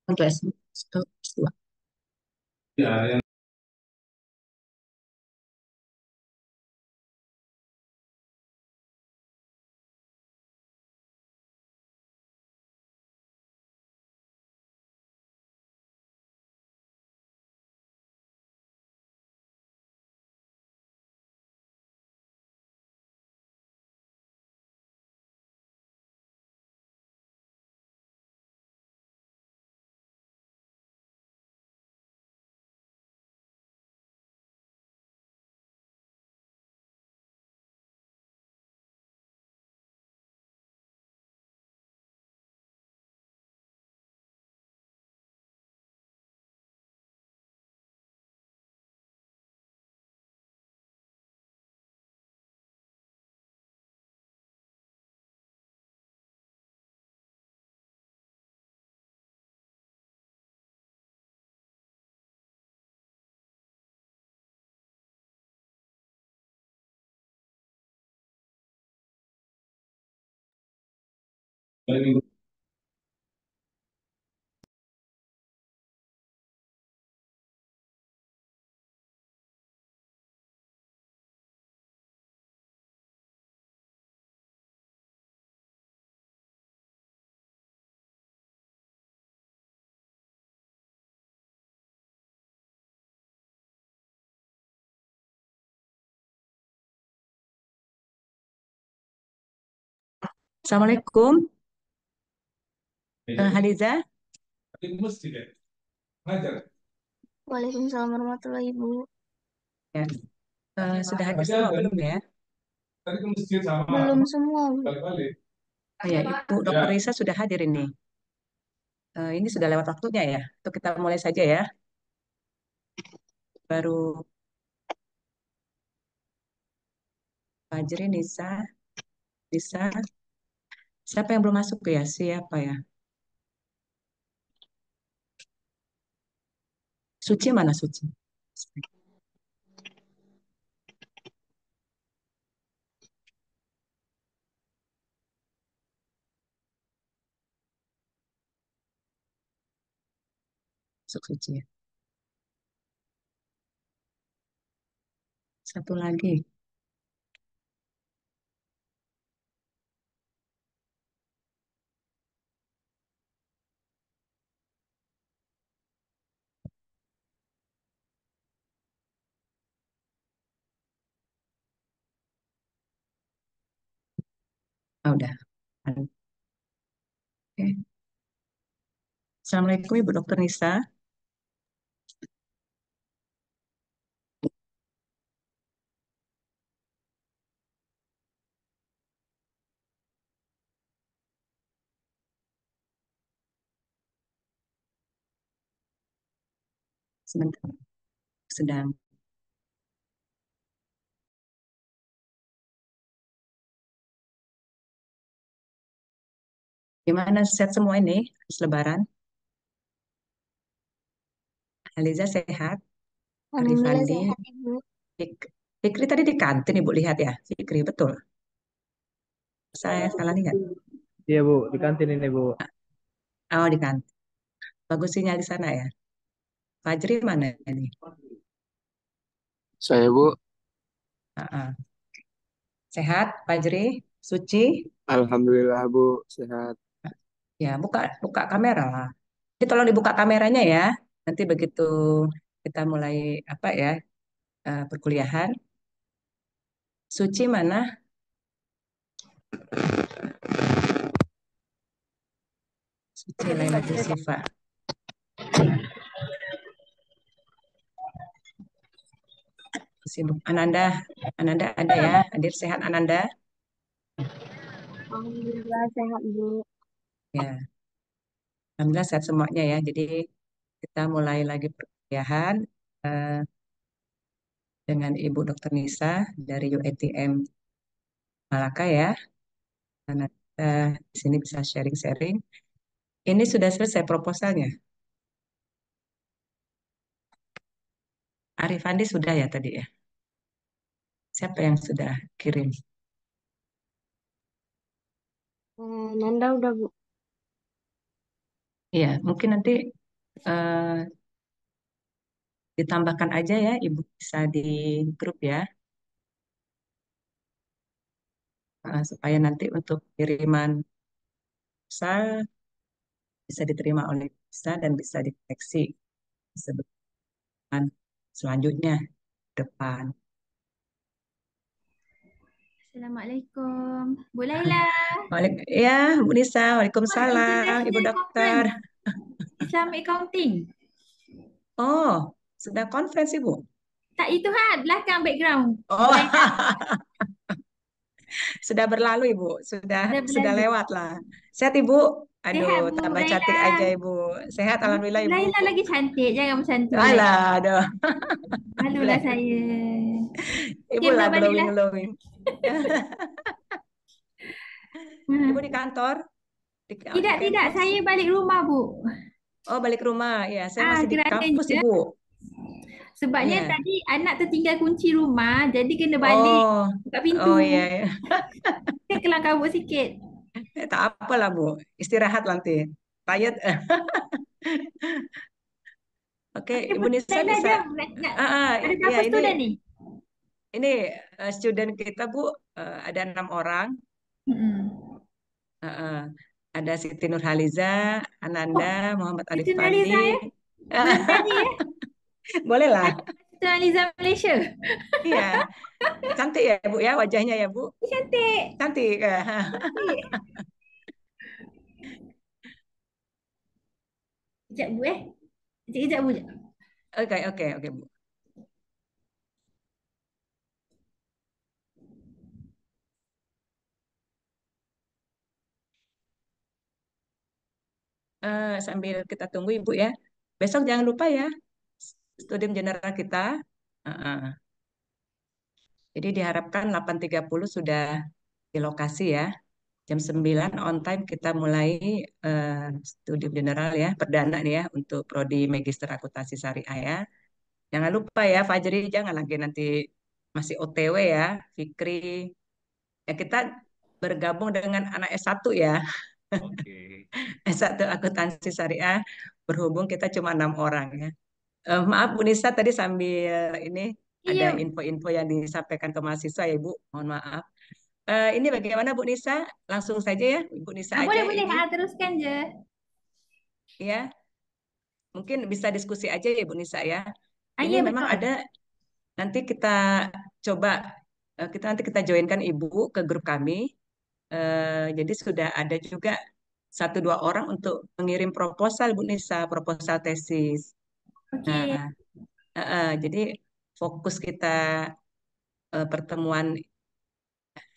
Untuk S2. Assalamualaikum, Hadiza. Waalaikumsalam warahmatullahi Ibu. Ya, sudah hadir semua belum ya? Belum semua, Bu. Oh ya, Ibu Dokter Risa sudah hadir ini. Ini sudah lewat waktunya ya. Untuk kita mulai saja ya. Baru Fajri, Nisa, Nisa. Siapa yang belum masuk ya? Siapa ya? Suci mana Suci? Masuk Suci ya. Satu lagi. Ah, udah. Oke. Assalamualaikum Ibu Dokter Nisa. Sebentar. Sedang. Gimana sehat semua ini? Habis Lebaran. Aliza sehat. Alhamdulillah Arifandi. sehat, Ibu. Fikri tadi di kantin Ibu lihat ya. Fikri betul. Saya salah lihat. Iya Bu, di kantin ini Bu. Oh, di kantin. Bagus sinyal di sana ya. Fajri mana ini? Saya Bu, Ah, ah. Sehat, Fajri? Suci? Alhamdulillah Bu, sehat. Ya, buka buka kamera lah. Jadi tolong dibuka kameranya ya. Nanti begitu kita mulai apa ya perkuliahan. Suci mana? Suci Laila Josifa. Sibuk. Ananda, Ananda ada ya? Hadir sehat Ananda? Alhamdulillah sehat, Bu. Ya, alhamdulillah sehat semuanya ya. Jadi kita mulai lagi perkuliahan eh, dengan Ibu Dokter Nisa dari UATM Malaka ya. Karena kita di sini bisa sharing-sharing. Ini sudah selesai proposalnya. Arifandi sudah ya tadi ya. Siapa yang sudah kirim? Nanda udah, Bu. Iya, mungkin nanti eh, ditambahkan aja ya, Ibu bisa di grup ya, supaya nanti untuk kiriman pulsa bisa diterima oleh bisa dan bisa deteksi sebutan selanjutnya depan. Assalamualaikum. Bu Laila, Ya, Bu Nisa, Waalaikumsalam, Ibu International Dokter. Conference Islamic Accounting. Oh, sudah konferensi, Bu? Tak itu belakang background. Bu Oh, Laila sudah berlalu, Ibu. Sudah dah sudah berlalu. lewat lah. Sehat, Ibu? Aduh, Sehat Bu tambah Laila. cantik aja, Ibu. Sehat, Bu Alhamdulillah, Ibu. Laila lagi cantik. Jangan macam tu Bu Laila. Alah, aduh. Malulah saya. Ibu Okey, lah dah baliklah. glowing-glowing. Ibu di Hmm. kantor? Di Tidak, tidak. kampus? Saya balik rumah Bu. Oh, balik rumah. Ya, saya masih di kampus, Kerananya. Ibu. Sebabnya Iya. tadi anak tertinggal kunci rumah. Jadi kena balik. Oh, Buka pintu. oh iya, iya. Kan kelang kabut sikit. Tak apalah, Bu. Istirahat nanti. Tired. Oke, Okey, Bu Ibu Nisa Laila bisa. jom. Ada Ya berapa ini student ni? ini student kita, Bu, ada 6 orang. Hmm. Eh, eh, ada Siti Nurhaliza, Ananda, Oh, Muhammad Arif Siti Fandi. Nurhaliza ya? Belum tadi ya? Boleh lah. Siti Nurhaliza Malaysia. Iya, cantik ya, Bu ya, wajahnya ya, Bu. Cantik. Cantik. Cantik. Sekejap Bu eh. Sekejap Bu. Oke, oke, oke, Bu. Sambil kita tunggu, Ibu ya. Besok jangan lupa ya, studium general kita. Eh, eh. Jadi diharapkan 8.30 sudah di lokasi ya. Jam 9 on time kita mulai studium general ya, perdana nih ya untuk prodi Magister Akuntansi Syariah ya. Jangan lupa ya Fajri, jangan lagi nanti masih OTW ya, Fikri. Ya kita bergabung dengan anak S1 ya, Oke. S1 Akuntansi Syariah, berhubung kita cuma 6 orang ya. Maaf Bu Nisa tadi sambil ini ada Iya. info-info yang disampaikan ke mahasiswa ya Bu, mohon maaf. Ini bagaimana Bu Nisa? Langsung saja ya, Bu Nisa aja Boleh boleh. ini Teruskan je. ya. Mungkin bisa diskusi aja ya Bu Nisa ya. Ini Ya memang betul. ada nanti kita coba kita nanti kita joinkan Ibu ke grup kami. Jadi sudah ada juga 1 2 orang untuk mengirim proposal Bu Nisa, proposal tesis. Okey. Nah, jadi fokus kita pertemuan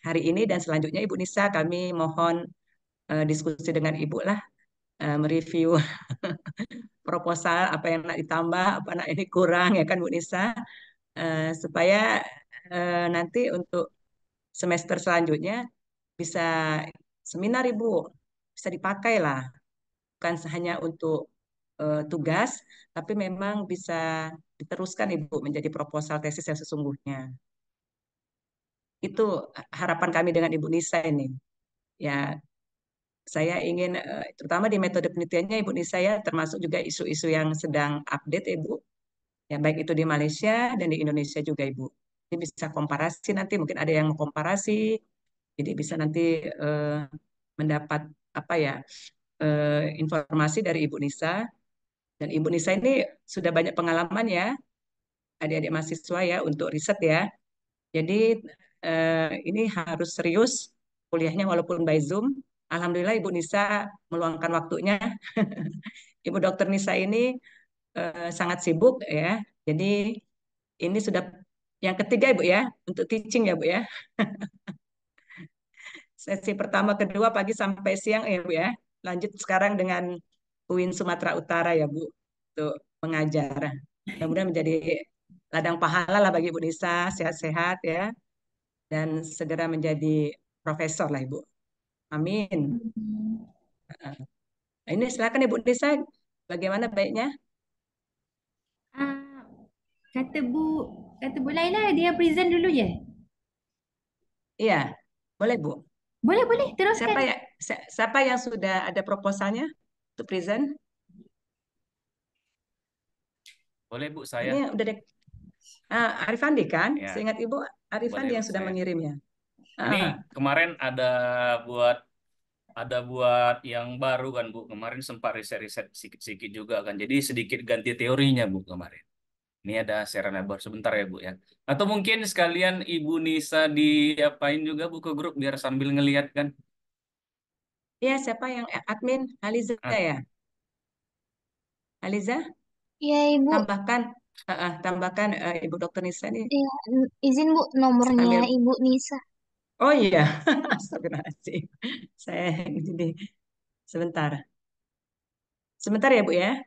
hari ini dan selanjutnya Ibu Nisa kami mohon diskusi dengan Ibu lah mereview proposal apa yang nak ditambah, apa nak ini kurang ya kan Bu Nisa. Supaya nanti untuk semester selanjutnya bisa seminar Ibu, bisa dipakai lah, bukan hanya untuk tugas, tapi memang bisa diteruskan Ibu menjadi proposal tesis yang sesungguhnya. Itu harapan kami dengan Ibu Nisa ini. Ya, saya ingin terutama di metode penelitiannya Ibu Nisa ya, termasuk juga isu-isu yang sedang update Ibu. Ya, baik itu di Malaysia dan di Indonesia juga Ibu. Ini bisa komparasi nanti, mungkin ada yang mau komparasi, jadi bisa nanti mendapat apa ya informasi dari Ibu Nisa. Dan Ibu Nisa ini sudah banyak pengalaman ya, adik-adik mahasiswa ya untuk riset ya. Jadi ini harus serius kuliahnya walaupun by Zoom. Alhamdulillah Ibu Nisa meluangkan waktunya. Ibu Dokter Nisa ini sangat sibuk ya. Jadi ini sudah yang ketiga Ibu ya untuk teaching ya Bu ya. Sesi pertama, kedua pagi sampai siang ya Bu ya. Lanjut sekarang dengan UIN Sumatera Utara ya Bu untuk mengajar. Mudah-mudahan menjadi ladang pahala lah bagi Bu Nisa, sehat-sehat ya dan segera menjadi profesor lah Ibu. Amin. Nah, ini silakan Ibu Nisa, bagaimana baiknya? Ah, kata Bu kata Bu Laila dia present dulu je. Iya, boleh Bu. Boleh, boleh. Teruskan. Siapa yang sudah ada proposalnya untuk present? Boleh Bu, saya. Ini udah Arifandi kan? Ya, Seingat Ibu boleh Arifandi Bu, yang sudah saya. mengirimnya. Ini Ah, kemarin buat buat yang baru kan Bu. Kemarin sempat riset-riset sedikit-sedikit juga kan. Jadi sedikit ganti teorinya Bu kemarin. Ini ada share lebar sebentar ya Bu ya. Atau mungkin sekalian Ibu Nisa diapain juga Bu ke grup biar sambil ngeliat kan. iya, siapa yang admin? Aliza Ah, ya? Aliza, Iya, Ibu. tambahkan Ibu Dokter Nisa nih Iya, izin Bu, nomornya sambil. Ibu Nisa. Oh iya, astagfirullahaladzim. Saya jadi sebentar. Sebentar ya Bu ya.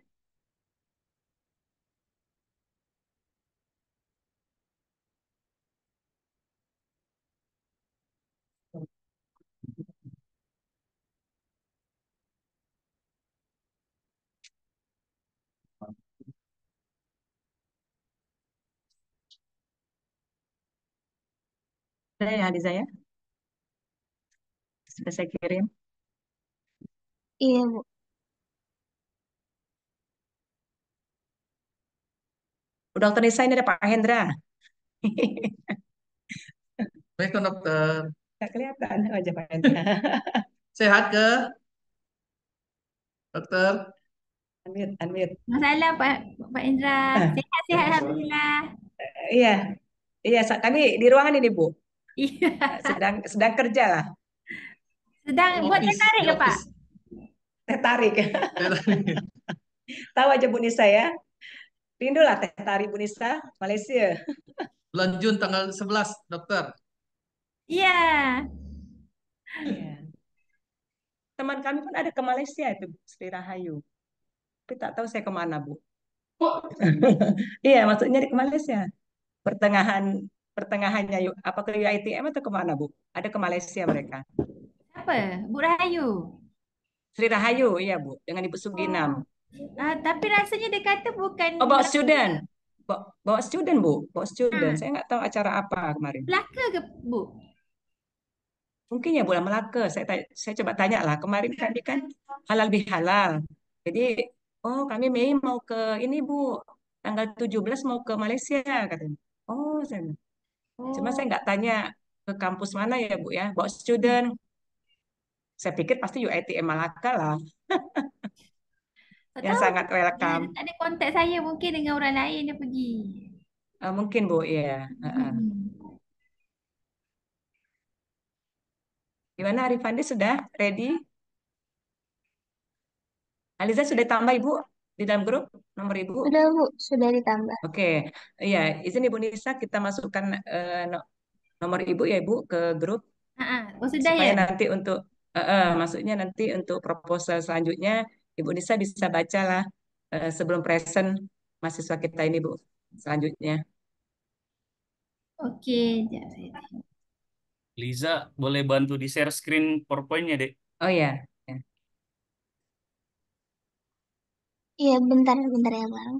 Saya Aliza ya, sudah saya kirim. Iya, Bu. Bu Dokter Nisa ini ada Pak Hendra. Baik, dokter. Nggak kelihatan aja Pak Hendra. Sehat ke, dokter? Unmute, unmute. Masalah Pak Indra. Sehat-sehat, Alhamdulillah. Iya, iya. Kami di ruangan ini Bu. Iya. Sedang kerja lah. Sedang Di buat teh office, tarik di ke Pak? office. Teh tarik. Tahu aja Bu Nisa ya. Rindu lah teh tarik Bu Nisa, Malaysia. Bulan Jun tanggal 11, dokter. Iya. Iya. Teman kami pun ada ke Malaysia itu, Sri Rahayu. Tapi tak tahu saya kemana, Bu. Iya, maksudnya di ke Malaysia. Pertengahan pertengahannya yuk, apa ke UiTM atau kemana, Bu? Ada ke Malaysia mereka. Apa? Bu Rahayu. Sri Rahayu, iya, Bu. Dengan Ibu Suginam. Oh. Tapi rasanya dia kata bukan Oh, bawa Melaka. student. Bawa student, Bu. Bawa student. Ah, Saya nggak tahu acara apa kemarin. Melaka ke Bu? Mungkin ya bulan Melaka. Saya coba tanya lah. Kemarin kami kan halal bihalal. Jadi, oh kami Mei mau ke ini Bu. Tanggal 17 mau ke Malaysia katanya. Oh, saya bilang. Cuma saya Oh. nggak tanya ke kampus mana ya Bu ya. Bawa student. Saya pikir pasti UiTM Malaka lah. Tak Yang tahu sangat dia welcome. tak ada kontak saya, mungkin dengan orang lain dia pergi. Mungkin Bu, iya. Hmm. Gimana Arifandi sudah ready? Aliza sudah tambah Ibu di dalam grup nomor Ibu? Udah, Bu, sudah ditambah. Oke, iya, izin Ibu Nisa kita masukkan nomor Ibu ya Ibu ke grup Oh sudah ya? supaya nanti untuk maksudnya nanti untuk proposal selanjutnya Ibu Nisa bisa bacalah sebelum present mahasiswa kita ini Bu selanjutnya. Okey, sekejap saya tengok. Liza, boleh bantu di share screen PowerPoint-nya, Dek? Oh ya, ya. Iya, bentar, bentar ya, Bang.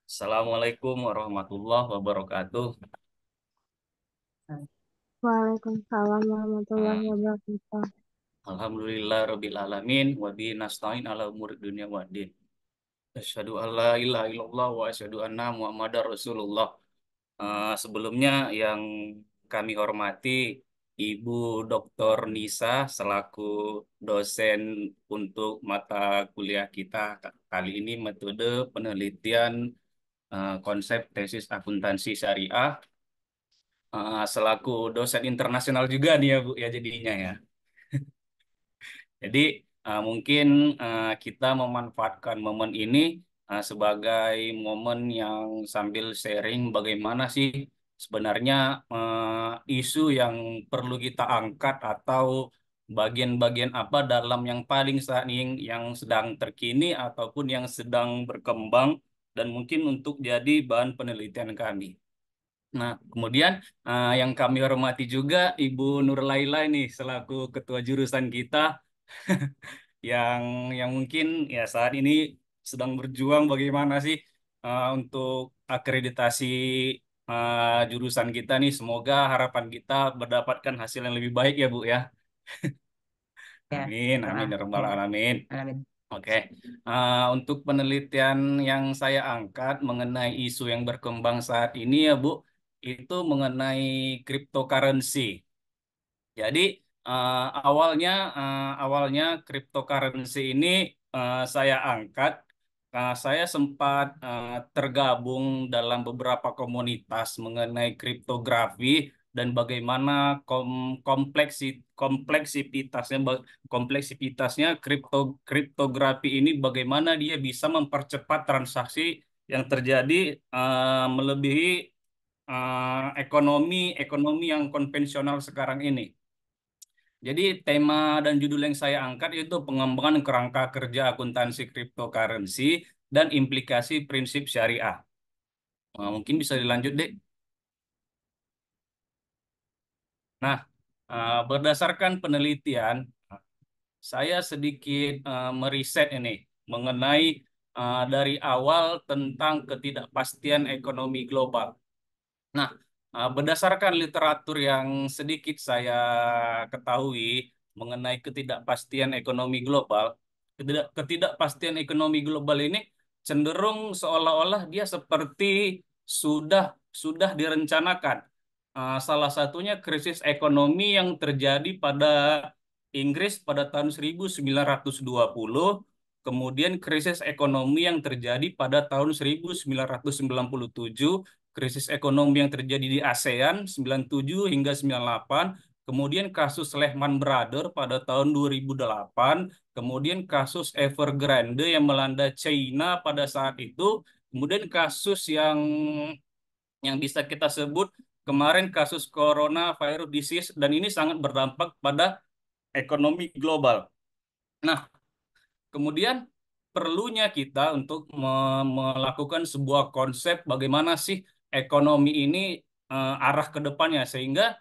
Assalamualaikum warahmatullahi wabarakatuh. Waalaikumsalam Hmm, warahmatullahi wabarakatuh. Alhamdulillah rabbil alamin wa bihi nasta'in ala umuri dunya waddin. Asyhadu an la ilaha illallah wa asyhadu anna Muhammadar Rasulullah. Sebelumnya yang kami hormati Ibu Dr. Nisa selaku dosen untuk mata kuliah kita kali ini metode penelitian konsep tesis akuntansi syariah, selaku dosen internasional juga nih ya Bu ya jadinya ya. Jadi mungkin kita memanfaatkan momen ini sebagai momen yang sambil sharing bagaimana sih sebenarnya isu yang perlu kita angkat atau bagian-bagian apa dalam yang paling saat ini yang sedang terkini ataupun yang sedang berkembang dan mungkin untuk jadi bahan penelitian kami. Nah, kemudian yang kami hormati juga Ibu Nur Laila ini selaku ketua jurusan kita yang mungkin ya saat ini sedang berjuang bagaimana sih untuk akreditasi jurusan kita nih. Semoga harapan kita mendapatkan hasil yang lebih baik ya Bu ya. Ya, Amin, amin ya rabbal alamin. amin. Oke, untuk penelitian yang saya angkat mengenai isu yang berkembang saat ini ya Bu, itu mengenai cryptocurrency. Jadi eh, awalnya awalnya cryptocurrency ini saya angkat. Saya sempat tergabung dalam beberapa komunitas mengenai kriptografi dan bagaimana kompleksitasnya kriptografi ini bagaimana dia bisa mempercepat transaksi yang terjadi melebihi ekonomi yang konvensional sekarang ini. Jadi tema dan judul yang saya angkat yaitu pengembangan kerangka kerja akuntansi cryptocurrency dan implikasi prinsip syariah. Mungkin bisa dilanjut, Dek. Nah, berdasarkan penelitian, saya sedikit meriset ini mengenai dari awal tentang ketidakpastian ekonomi global. Nah, berdasarkan literatur yang sedikit saya ketahui mengenai ketidakpastian ekonomi global, ketidakpastian ekonomi global ini cenderung seolah-olah dia seperti sudah direncanakan. Salah satunya krisis ekonomi yang terjadi pada Inggris pada tahun 1920, kemudian krisis ekonomi yang terjadi pada tahun 1997, krisis ekonomi yang terjadi di ASEAN 97 hingga 98, kemudian kasus Lehman Brothers pada tahun 2008, kemudian kasus Evergrande yang melanda China pada saat itu, kemudian kasus yang bisa kita sebut kemarin kasus coronavirus disease dan ini sangat berdampak pada ekonomi global. Nah, kemudian perlunya kita untuk melakukan sebuah konsep bagaimana sih ekonomi ini arah ke depannya sehingga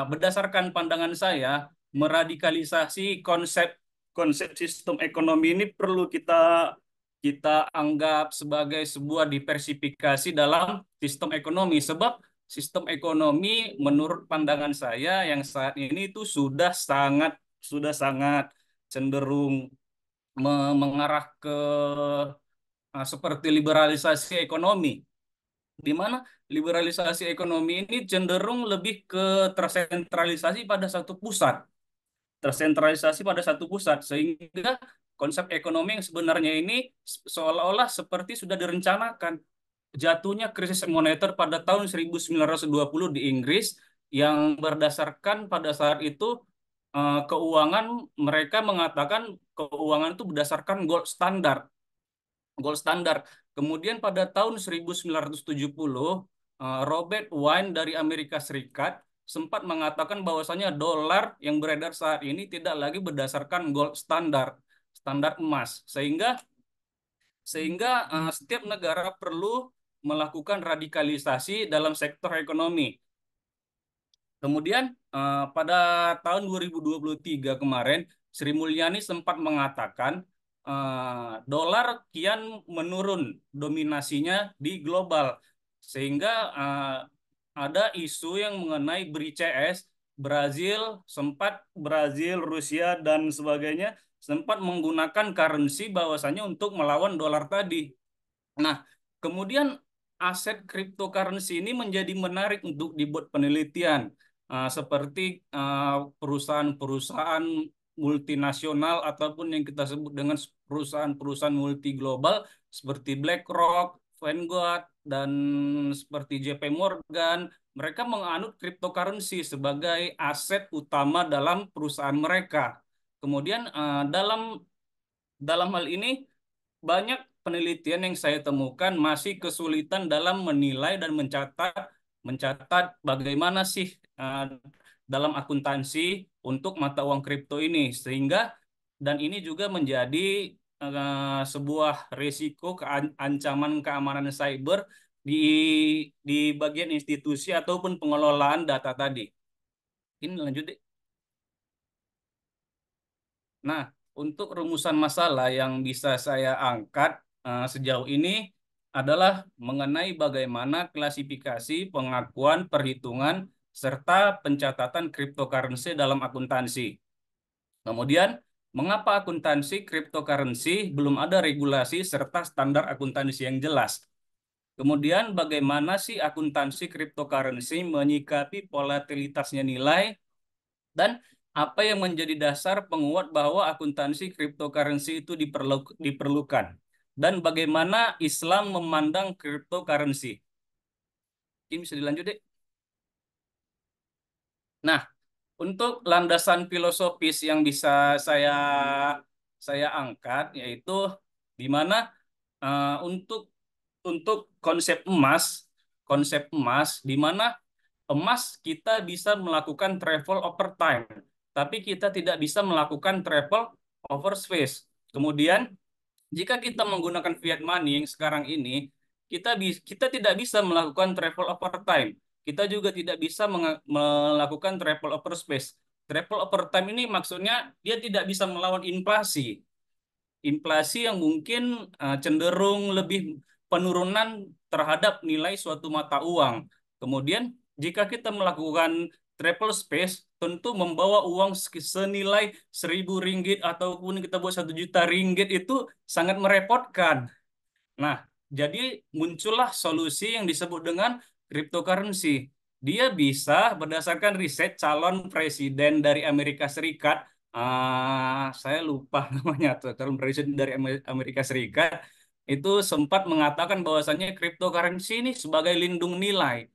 berdasarkan pandangan saya meradikalisasi konsep konsep sistem ekonomi ini perlu kita anggap sebagai sebuah diversifikasi dalam sistem ekonomi sebab sistem ekonomi menurut pandangan saya yang saat ini itu sudah sangat cenderung mengarah ke seperti liberalisasi ekonomi, di mana liberalisasi ekonomi ini cenderung lebih ke tersentralisasi pada satu pusat, sehingga konsep ekonomi yang sebenarnya ini seolah-olah seperti sudah direncanakan. Jatuhnya krisis moneter pada tahun 1920 di Inggris yang berdasarkan pada saat itu keuangan mereka mengatakan keuangan itu berdasarkan gold standar. Kemudian pada tahun 1970 Robert Wine dari Amerika Serikat sempat mengatakan bahwasanya dolar yang beredar saat ini tidak lagi berdasarkan gold standar emas sehingga setiap negara perlu melakukan radikalisasi dalam sektor ekonomi. Kemudian pada tahun 2023 kemarin, Sri Mulyani sempat mengatakan dolar kian menurun dominasinya di global, sehingga ada isu yang mengenai BRICS Brazil, Rusia dan sebagainya sempat menggunakan currency bahwasanya untuk melawan dolar tadi. Nah, kemudian aset cryptocurrency ini menjadi menarik untuk dibuat penelitian. Seperti perusahaan-perusahaan multinasional ataupun yang kita sebut dengan perusahaan-perusahaan multi global seperti BlackRock, Vanguard, dan seperti JP Morgan. Mereka menganut cryptocurrency sebagai aset utama dalam perusahaan mereka. Kemudian dalam hal ini banyak penelitian yang saya temukan masih kesulitan dalam menilai dan mencatat bagaimana sih dalam akuntansi untuk mata uang kripto ini, sehingga dan ini juga menjadi sebuah risiko ancaman keamanan cyber di bagian institusi ataupun pengelolaan data tadi. Ini lanjut deh. Nah, untuk rumusan masalah yang bisa saya angkat sejauh ini adalah mengenai bagaimana klasifikasi, pengakuan, perhitungan, serta pencatatan cryptocurrency dalam akuntansi. Kemudian, mengapa akuntansi cryptocurrency belum ada regulasi serta standar akuntansi yang jelas? Kemudian, bagaimana sih akuntansi cryptocurrency menyikapi volatilitasnya nilai? Dan apa yang menjadi dasar penguat bahwa akuntansi cryptocurrency itu diperlukan? Dan bagaimana Islam memandang cryptocurrency? Ini bisa dilanjut, deh. Nah, untuk landasan filosofis yang bisa saya angkat, yaitu di mana untuk konsep emas, di mana emas kita bisa melakukan travel over time, tapi kita tidak bisa melakukan travel over space. Kemudian, jika kita menggunakan fiat money yang sekarang ini, kita tidak bisa melakukan travel over time. Kita juga tidak bisa melakukan travel over space. Travel over time ini maksudnya dia tidak bisa melawan inflasi. Inflasi yang mungkin cenderung lebih penurunan terhadap nilai suatu mata uang. Kemudian jika kita melakukan travel space, tentu membawa uang senilai 1.000 ringgit ataupun kita buat 1 juta ringgit itu sangat merepotkan. Nah, jadi muncullah solusi yang disebut dengan cryptocurrency. Dia bisa berdasarkan riset calon presiden dari Amerika Serikat, saya lupa namanya, calon presiden dari Amerika Serikat, itu sempat mengatakan bahwasannya cryptocurrency ini sebagai lindung nilai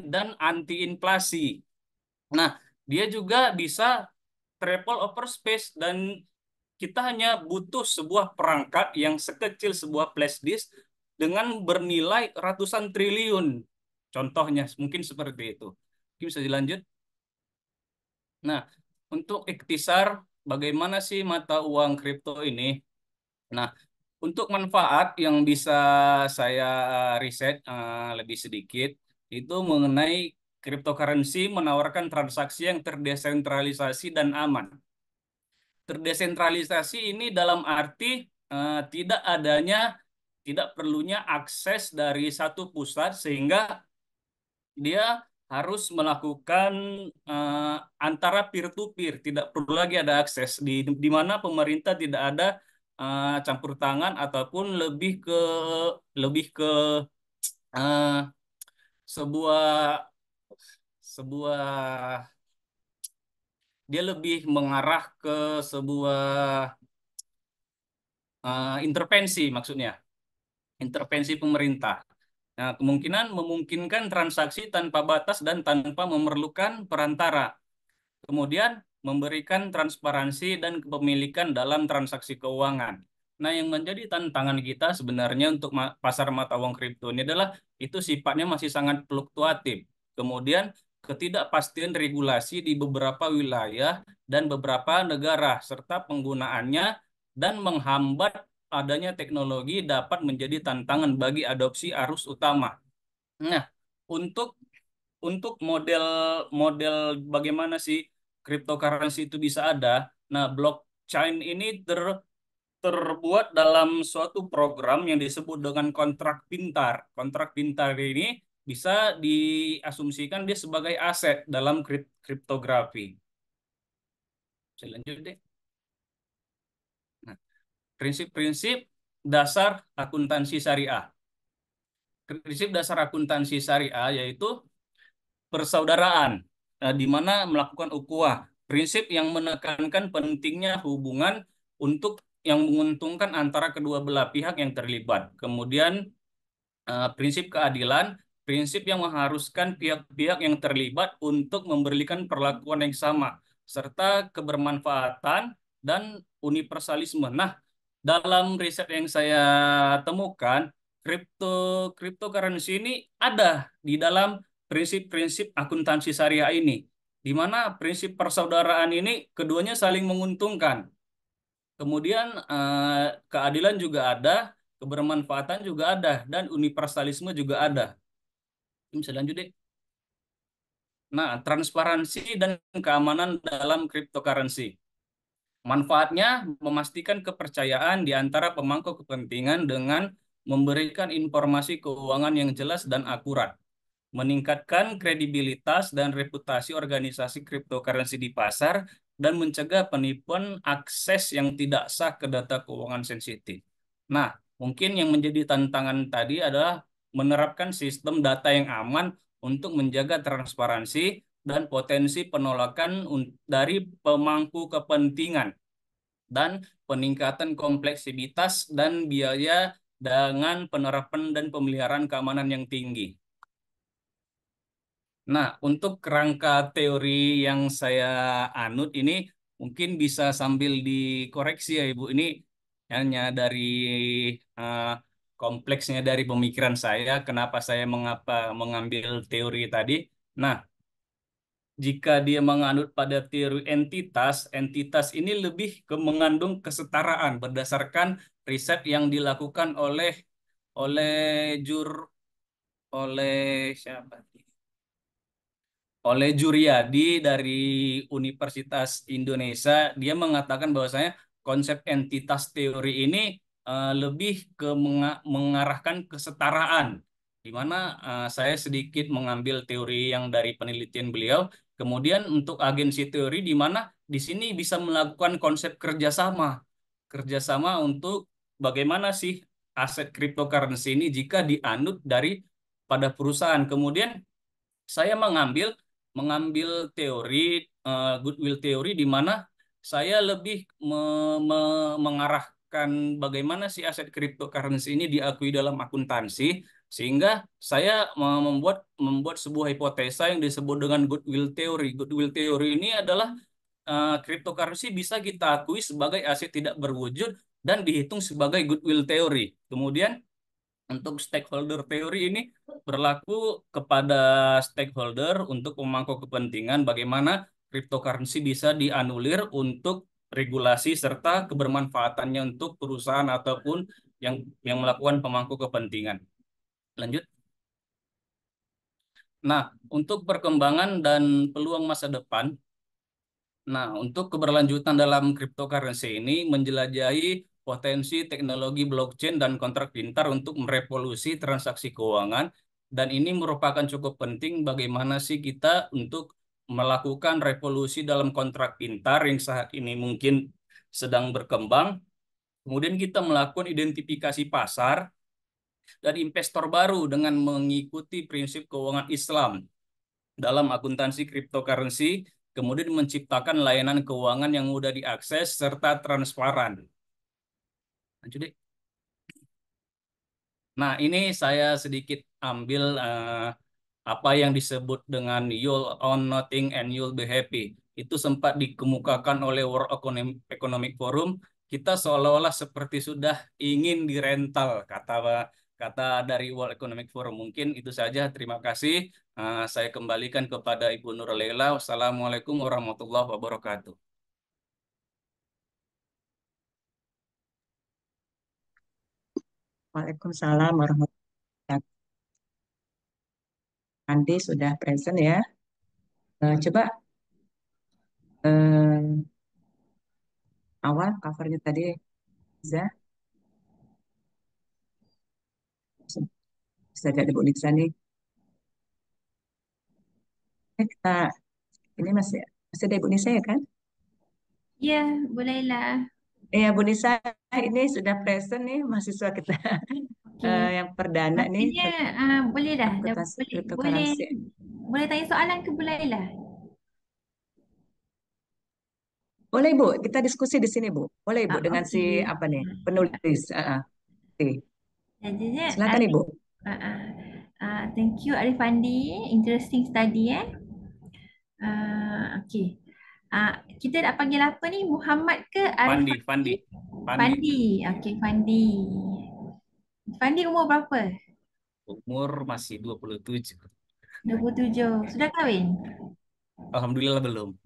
dan anti inflasi. Nah, dia juga bisa travel over space dan kita hanya butuh sebuah perangkat yang sekecil sebuah flash disk dengan bernilai ratusan triliun. Contohnya mungkin seperti itu. Mungkin bisa dilanjut. Nah, untuk ikhtisar, bagaimana sih mata uang kripto ini? Nah, untuk manfaat yang bisa saya riset lebih sedikit, itu mengenai cryptocurrency menawarkan transaksi yang terdesentralisasi dan aman. Terdesentralisasi ini dalam arti tidak perlunya akses dari satu pusat sehingga dia harus melakukan antara peer to peer, tidak perlu lagi ada akses di mana pemerintah tidak ada campur tangan ataupun lebih ke uh, sebuah sebuah dia lebih mengarah ke sebuah intervensi, maksudnya intervensi pemerintah. Nah, kemungkinan memungkinkan transaksi tanpa batas dan tanpa memerlukan perantara. Kemudian memberikan transparansi dan kepemilikan dalam transaksi keuangan. Nah, yang menjadi tantangan kita sebenarnya untuk pasar mata uang kripto ini adalah itu sifatnya masih sangat fluktuatif. Kemudian ketidakpastian regulasi di beberapa wilayah dan beberapa negara serta penggunaannya dan menghambat adanya teknologi dapat menjadi tantangan bagi adopsi arus utama. Nah, untuk model bagaimana sih cryptocurrency itu bisa ada. Nah, blockchain ini terbuat dalam suatu program yang disebut dengan kontrak pintar. Kontrak pintar ini bisa diasumsikan dia sebagai aset dalam kriptografi. Saya lanjut deh. Nah, prinsip-prinsip dasar akuntansi syariah. Prinsip dasar akuntansi syariah yaitu persaudaraan, di mana melakukan ukhuwah. Prinsip yang menekankan pentingnya hubungan untuk yang menguntungkan antara kedua belah pihak yang terlibat. Kemudian prinsip keadilan, prinsip yang mengharuskan pihak-pihak yang terlibat untuk memberikan perlakuan yang sama, serta kebermanfaatan dan universalisme. Nah, dalam riset yang saya temukan, cryptocurrency ini ada di dalam prinsip-prinsip akuntansi syariah ini, di mana prinsip persaudaraan ini keduanya saling menguntungkan. Kemudian keadilan juga ada, kebermanfaatan juga ada, dan universalisme juga ada. Bisa lanjut deh. Nah, transparansi dan keamanan dalam cryptocurrency. Manfaatnya memastikan kepercayaan di antara pemangku kepentingan dengan memberikan informasi keuangan yang jelas dan akurat, meningkatkan kredibilitas dan reputasi organisasi cryptocurrency di pasar, dan mencegah penipuan akses yang tidak sah ke data keuangan sensitif. Nah, mungkin yang menjadi tantangan tadi adalah menerapkan sistem data yang aman untuk menjaga transparansi dan potensi penolakan dari pemangku kepentingan, dan peningkatan kompleksitas dan biaya dengan penerapan dan pemeliharaan keamanan yang tinggi. Nah, untuk kerangka teori yang saya anut ini mungkin bisa sambil dikoreksi ya Ibu. Ini hanya dari eh, kompleksnya dari pemikiran saya, kenapa saya mengapa mengambil teori tadi. Nah, jika dia menganut pada teori entitas, entitas ini lebih ke mengandung kesetaraan berdasarkan riset yang dilakukan oleh jur oleh siapa? Oleh Juriadi dari Universitas Indonesia. Dia mengatakan bahwasanya konsep entitas teori ini lebih ke mengarahkan kesetaraan, di mana saya sedikit mengambil teori yang dari penelitian beliau. Kemudian untuk agensi teori, di mana di sini bisa melakukan konsep kerjasama untuk bagaimana sih aset cryptocurrency ini jika dianut dari pada perusahaan. Kemudian saya mengambil mengambil teori goodwill teori, di mana saya lebih mengarahkan bagaimana si aset cryptocurrency ini diakui dalam akuntansi, sehingga saya membuat membuat sebuah hipotesa yang disebut dengan goodwill teori. Goodwill teori ini adalah cryptocurrency bisa kita akui sebagai aset tidak berwujud dan dihitung sebagai goodwill teori. Kemudian untuk stakeholder teori ini berlaku kepada stakeholder untuk pemangku kepentingan bagaimana cryptocurrency bisa dianulir untuk regulasi serta kebermanfaatannya untuk perusahaan ataupun yang melakukan pemangku kepentingan. Lanjut. Nah, untuk perkembangan dan peluang masa depan, nah, untuk keberlanjutan dalam cryptocurrency ini menjelajahi potensi teknologi blockchain dan kontrak pintar untuk merevolusi transaksi keuangan, dan ini merupakan cukup penting bagaimana sih kita untuk melakukan revolusi dalam kontrak pintar yang saat ini mungkin sedang berkembang. Kemudian kita melakukan identifikasi pasar dan investor baru dengan mengikuti prinsip keuangan Islam dalam akuntansi cryptocurrency, kemudian menciptakan layanan keuangan yang mudah diakses serta transparan. Lanjut deh. Nah, ini saya sedikit ambil apa yang disebut dengan you'll own nothing and you'll be happy. Itu sempat dikemukakan oleh World Economic Forum. Kita seolah-olah seperti sudah ingin dirental, kata kata dari World Economic Forum. Mungkin itu saja. Terima kasih. Saya kembalikan kepada Ibu Nurlela. Wassalamualaikum warahmatullahi wabarakatuh. Waalaikumsalam warahmatullahi wabarakatuh. Andi sudah present ya. Coba eh, awal covernya tadi, Za. Bisa jadi Bu Nisa nih. Kita ini masih masih ada Ibu Nisa ya kan? Ya, bolehlah. Iya, Bu Nisa, ini sudah present nih mahasiswa kita Okey. yang perdana nih Maksudnya boleh dah. Dah akuntansi boleh cryptocurrency. boleh tanya soalan ke bolehlah. Boleh Bu, kita diskusi di sini Bu. Boleh Bu dengan si Okey. apa nih penulis. Oke. Jadinya Silakan Ibu. thank you Arifandi, interesting study okey. Kita nak panggil apa ni? Muhammad ke Fandi, Arifandi? Fandi. Fandi. Okey, Fandi. Fandi umur berapa? Umur masih 27. 27. Sudah kahwin? Alhamdulillah belum.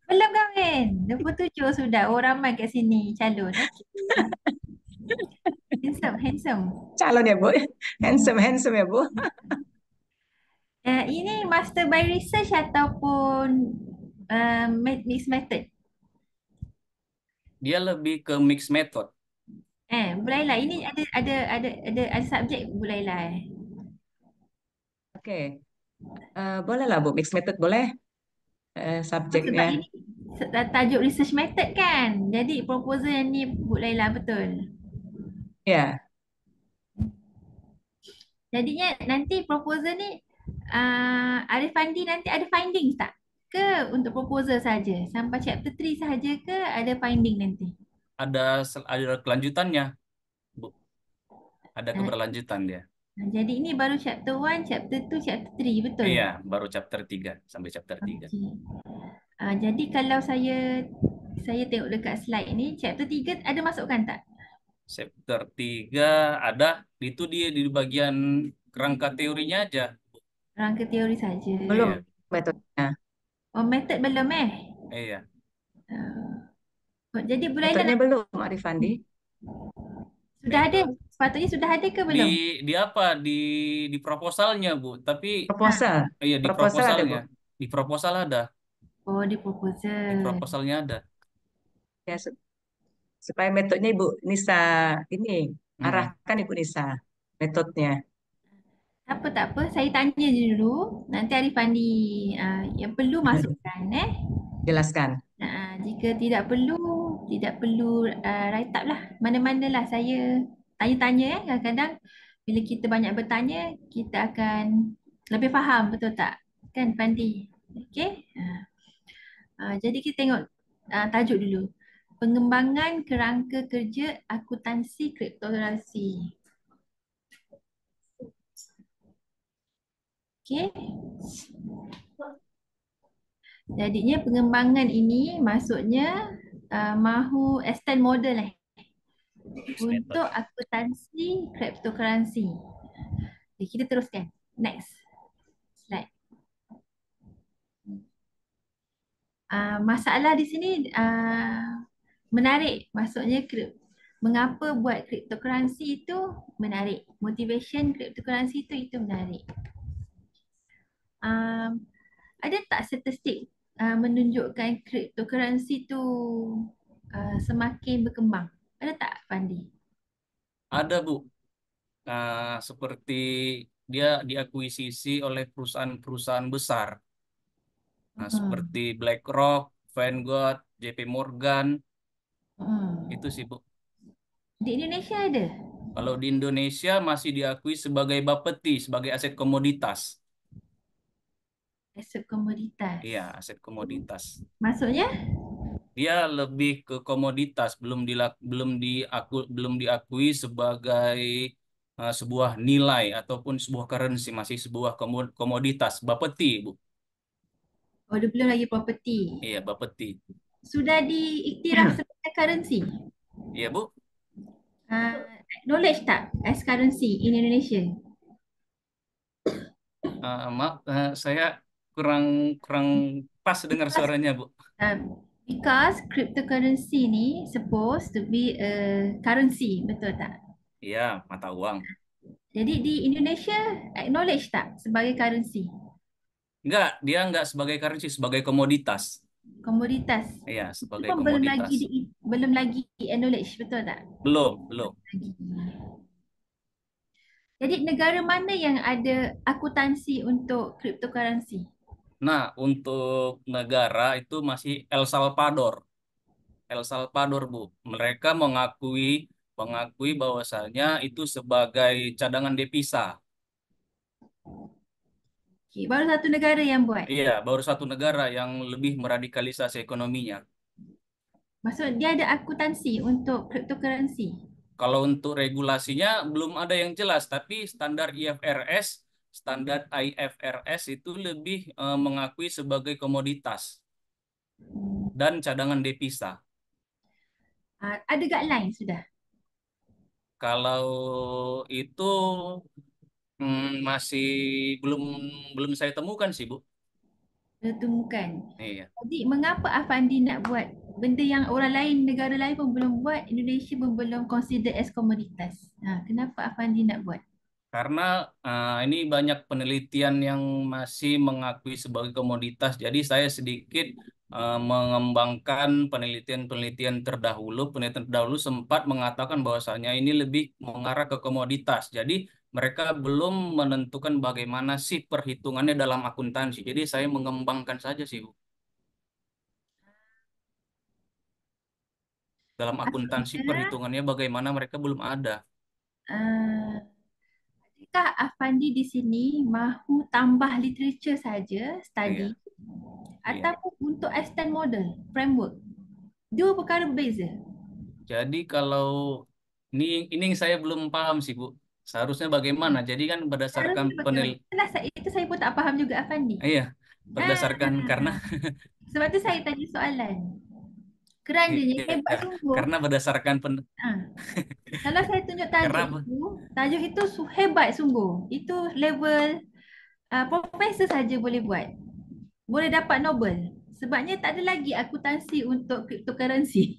Belum kahwin. 27 sudah. Oh, ramai kat sini calon. Okey. Handsome, handsome. Calon ya Bu. Handsome ya Bu. Ini master by research ataupun mixed method? Dia lebih ke mixed method. Bu Laila, ini ada subjek Bu Laila Oke. Boleh lah Bu, mixed method boleh. Sebab Subjeknya. ini tajuk research method kan. Jadi proposal yang ni Bu Laila betul. Ya, Jadinya nanti proposal ni Arif Fandi nanti ada findings tak? Ke untuk proposal saja? Sampai chapter 3 sahaja ke ada finding nanti? Ada kelanjutannya, Bu. Ada Ah. keberlanjutan dia. Jadi ini baru chapter 1, chapter 2, chapter 3 betul? Iya, baru chapter 3 sampai chapter 3. Okey. Jadi kalau saya tengok dekat slide ni, chapter 3 ada masukkan tak? Chapter 3 ada, itu dia di bagian kerangka teorinya aja. Rangka teori saja. belum Iya. metodenya. Oh, method belum Iya. Jadi Bu Laila Metodenya belum, Arifandi. sudah ada? Sepatutnya sudah ada ke belum? Di apa? Di proposalnya, Bu. Tapi Proposal. iya di Proposal ada, Bu. proposalnya. Di proposal ada. Oh, di Di proposal. proposalnya ada. Ya, supaya metodenya Ibu Nisa ini arahkan Ibu Nisa metodenya. Tak apa, saya tanya je dulu. Nanti Arif Fandi yang perlu masukkan Jelaskan. Jika tidak perlu write up lah. Mana-mana lah saya tanya-tanya kadang-kadang bila kita banyak bertanya, kita akan lebih faham, betul tak? Kan Fandi? Okey? Jadi kita tengok tajuk dulu. Pengembangan kerangka kerja akuntansi kriptokurrensi. Okey. Jadinya pengembangan ini maksudnya mahu extend model untuk akuntansi kriptokurrensi. Okay, kita teruskan. Next slide. Masalah di sini menarik. Maksudnya mengapa buat kriptokurrensi itu menarik. Motivation kriptokurrensi itu menarik. Ada tak statistik menunjukkan kriptokurrensi itu semakin berkembang? Ada tak Fandi? Ada, Bu. Seperti dia diakuisisi oleh perusahaan-perusahaan besar. Seperti BlackRock, Vanguard, JP Morgan. Itu sih, Bu. Di Indonesia ada? Kalau di Indonesia masih diakui sebagai Bapeti, sebagai aset komoditas. Aset komoditas. Iya, aset komoditas. Maksudnya? Dia lebih ke komoditas, belum diakui sebagai sebuah nilai ataupun sebuah currency, masih sebuah komoditas. Bapeti, Bu. Oh, dia belum lagi property. Iya, Bapeti. Sudah diiktiraf sebagai currency? Iya, Bu. Knowledge tak as currency in Indonesia? Maaf, saya kurang pas dengar suaranya, Bu. Because cryptocurrency ni supposed to be a currency, betul tak? Iya, mata uang. Jadi di Indonesia acknowledge tak sebagai currency? Dia enggak sebagai currency, sebagai komoditas. Komoditas. Iya, sebagai Itu pun komoditas. belum lagi acknowledge, betul tak? Belum. Lagi. Jadi negara mana yang ada akuntansi untuk cryptocurrency? Nah, untuk negara itu masih El Salvador. El Salvador, Bu. Mereka mengakui bahwasanya itu sebagai cadangan devisa. Okay, baru satu negara yang buat. Iya, baru satu negara yang lebih meradikalisasi ekonominya. Maksud dia ada akuntansi untuk cryptocurrency. Kalau untuk regulasinya belum ada yang jelas, tapi standar IFRS itu lebih mengakui sebagai komoditas dan cadangan devisa. Ada guideline sudah. Kalau itu masih belum belum saya temukan sih, Bu. Ditemukan. Iya. Jadi mengapa Afandi nak buat benda yang orang lain, negara lain pun belum buat, Indonesia pun belum consider as komoditas. Kenapa Afandi nak buat? Karena ini banyak penelitian yang masih mengakui sebagai komoditas. Jadi saya sedikit mengembangkan penelitian-penelitian terdahulu. Penelitian terdahulu sempat mengatakan bahwasanya ini lebih mengarah ke komoditas. Jadi mereka belum menentukan bagaimana sih perhitungannya dalam akuntansi. Jadi saya mengembangkan saja sih, Bu. Dalam akuntansi Maksudnya, perhitungannya bagaimana mereka belum ada. uh, adakah Afandi di sini mahu tambah literature saja, study, Iya, iya. ataupun untuk extend model, framework? Dua perkara berbeza. Jadi kalau ini yang saya belum paham sih, Bu. Seharusnya bagaimana? Jadi kan berdasarkan Harusnya bagaimana? Itu saya pun tak faham juga Afandi. iya, Ah, berdasarkan karena sebab tu saya tanya soalan. Kerananya hebat iya, sungguh. karena berdasarkan Ah, kalau saya tunjuk karena tajuk itu hebat sungguh. Itu level profesor saja boleh buat. Boleh dapat Nobel. Sebabnya tak ada lagi akuntansi untuk cryptocurrency.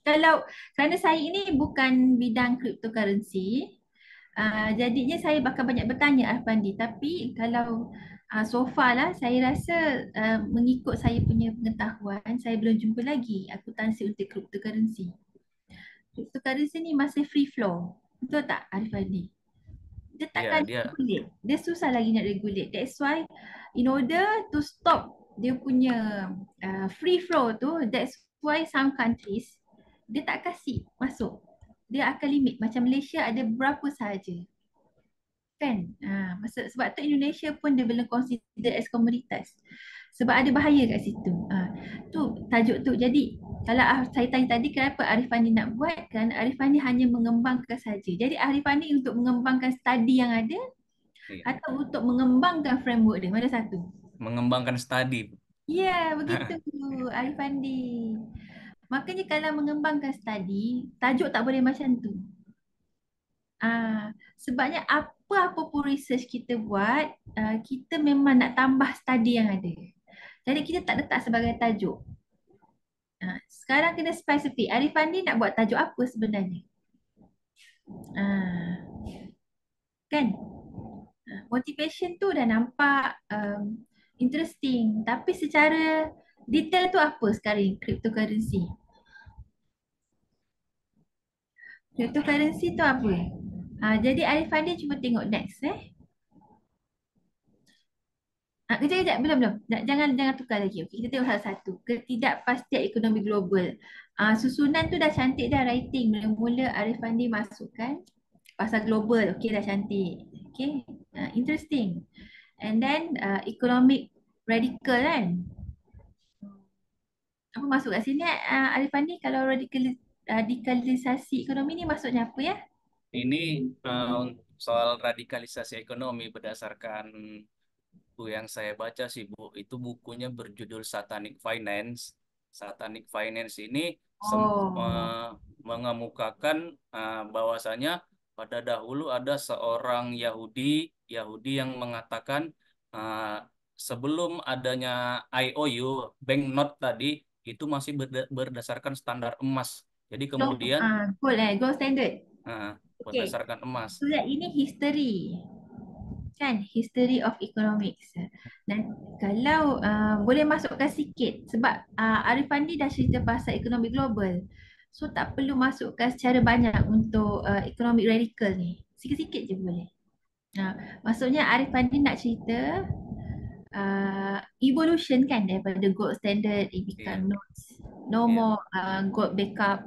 Kalau kerana saya ini bukan bidang cryptocurrency, jadinya saya bakal banyak bertanya Arfandi. Tapi kalau so far lah, saya rasa mengikut saya punya pengetahuan, saya belum jumpa lagi akuntansi untuk cryptocurrency. Cryptocurrency ni masih free flow. Betul tak Arifandi? Dia ya takkan dia regulate. Dia susah lagi nak regulate. That's why in order to stop dia punya free flow tu, that's why some countries dia tak kasih masuk. Dia akan limit. Macam Malaysia ada berapa sahaja. Kan? Sebab tu Indonesia pun dia belum consider as komoditas. Sebab ada bahaya kat situ. Tu tajuk tu. Jadi kalau saya tanya tadi kenapa Arifani nak buat, kan Arifani hanya mengembangkan saja. Jadi Arifani untuk mengembangkan study yang ada iya, atau untuk mengembangkan framework dia. Mana satu? mengembangkan studi, Bu. Ya, begitu Arifandi. Makanya kalau mengembangkan study, tajuk tak boleh macam tu. Sebabnya apa-apa pun research kita buat, kita memang nak tambah study yang ada. Jadi kita tak letak sebagai tajuk. Sekarang kena spesifik. Arifandi nak buat tajuk apa sebenarnya? Kan? Motivation tu dah nampak interesting. Tapi secara detail tu apa sekarang cryptocurrency? Cryptocurrency tu apa? Jadi Arifandi cuba tengok next kejap, belum. Jangan tukar lagi. Okey, kita tengok satu-satu. Ketidakpastian ekonomi global. Susunan tu dah cantik dah writing. Mula-mula Arifandi masukkan pasal global. Okey, dah cantik. Okey, interesting. And then economic radical kan. Apa masuk kat sini Arifandi kalau radikalisasi ekonomi ni maksudnya apa ya? Ini soal radikalisasi ekonomi berdasarkan buku yang saya baca sih, Bu. Itu bukunya berjudul Satanic Finance. Satanic Finance ini mengemukakan bahwasanya pada dahulu ada seorang Yahudi yang mengatakan sebelum adanya IOU, banknote tadi itu masih berdasarkan standar emas. Jadi kemudian gold standard. Berdasarkan emas. So ini history. Kan, history of economics. Dan kalau boleh masukkan sikit sebab Arifandi dah cerita pasal ekonomi global. So tak perlu masukkan secara banyak untuk economic radical ni. Sikit-sikit je boleh. Maksudnya Arifandi nak cerita evolution kan daripada gold standard, it become Iya, notes, no iya. more gold backup,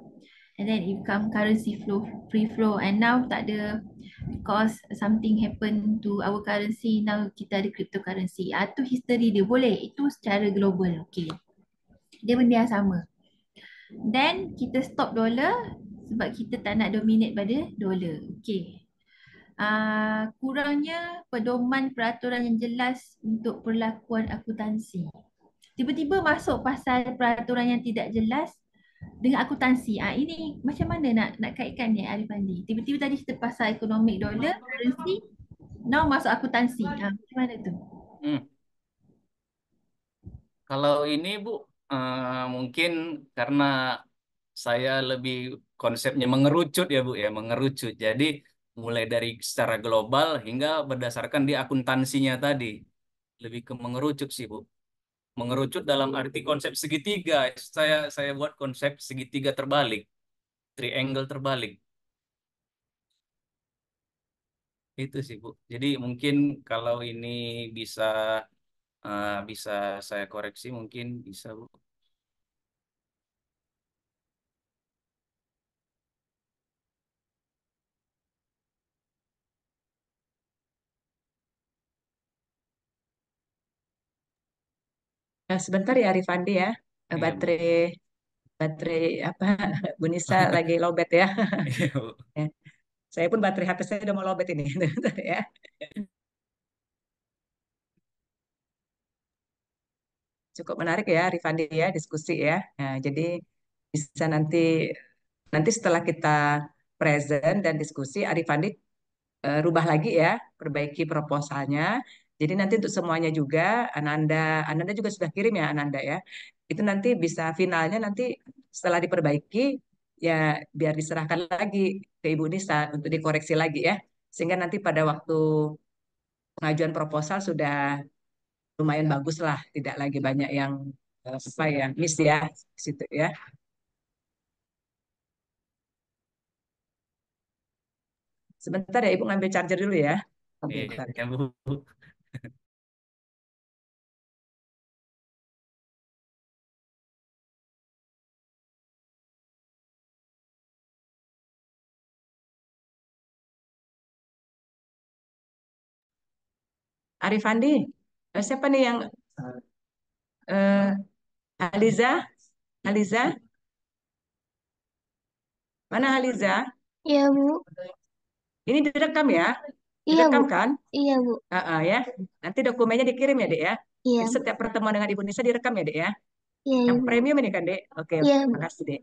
and then it become currency flow, free flow, and now tak ada because something happen to our currency, now kita ada cryptocurrency. Tu history dia boleh, itu secara global, okay. Dia benda yang sama. Then kita stop dollar sebab kita tak nak dominate pada dollar, okay. Kurangnya pedoman peraturan yang jelas untuk perlakuan akuntansi. Tiba-tiba masuk pasal peraturan yang tidak jelas dengan akuntansi. Ini macam mana nak kaitkan ni Arif Andi? Tiba-tiba tadi kita pasal economic dollar, currency, now masuk akuntansi. Macam mana tu? Hmm. Kalau ini Bu, mungkin karena saya lebih konsepnya mengerucut ya Bu ya, mengerucut. Jadi mulai dari secara global hingga berdasarkan di akuntansinya tadi. Lebih ke mengerucut sih Bu. Mengerucut dalam arti konsep segitiga. Saya buat konsep segitiga terbalik, triangle terbalik. Itu sih Bu. Jadi mungkin kalau ini bisa bisa saya koreksi mungkin bisa Bu. Sebentar ya Arifandi ya. Iya Bu. Baterai baterai apa Bu Nisa lagi lowbat ya. Iya Bu. Ya. Saya pun baterai HP saya udah mau lowbat ini. Bentar ya. Cukup menarik ya Arifandi ya diskusi ya. Nah, jadi bisa nanti nanti setelah kita present dan diskusi Arifandi rubah lagi ya, perbaiki proposalnya. Jadi nanti untuk semuanya juga Ananda juga sudah kirim ya Ananda ya. Itu nanti bisa finalnya nanti setelah diperbaiki ya biar diserahkan lagi ke Ibu Nisa untuk dikoreksi lagi ya. Sehingga nanti pada waktu pengajuan proposal sudah lumayan bagus lah, tidak lagi banyak yang apa ya miss ya di situ ya. Sebentar ya Ibu ngambil charger dulu ya. Sebentar. Iya Bu. Arifandi, siapa nih yang eh, Haliza? Haliza? Mana Haliza? Iya, Bu. Ini direkam ya? Iya, Bu. Direkam kan? Iya, Bu. Ya. Nanti dokumennya dikirim ya, Dek ya? Iya, Jadi Bu. setiap pertemuan dengan Ibu Nisa direkam ya, Dek ya? Iya, Yang Bu. premium ini kan, Dek? Oke, Iya, Bu. makasih, Dek.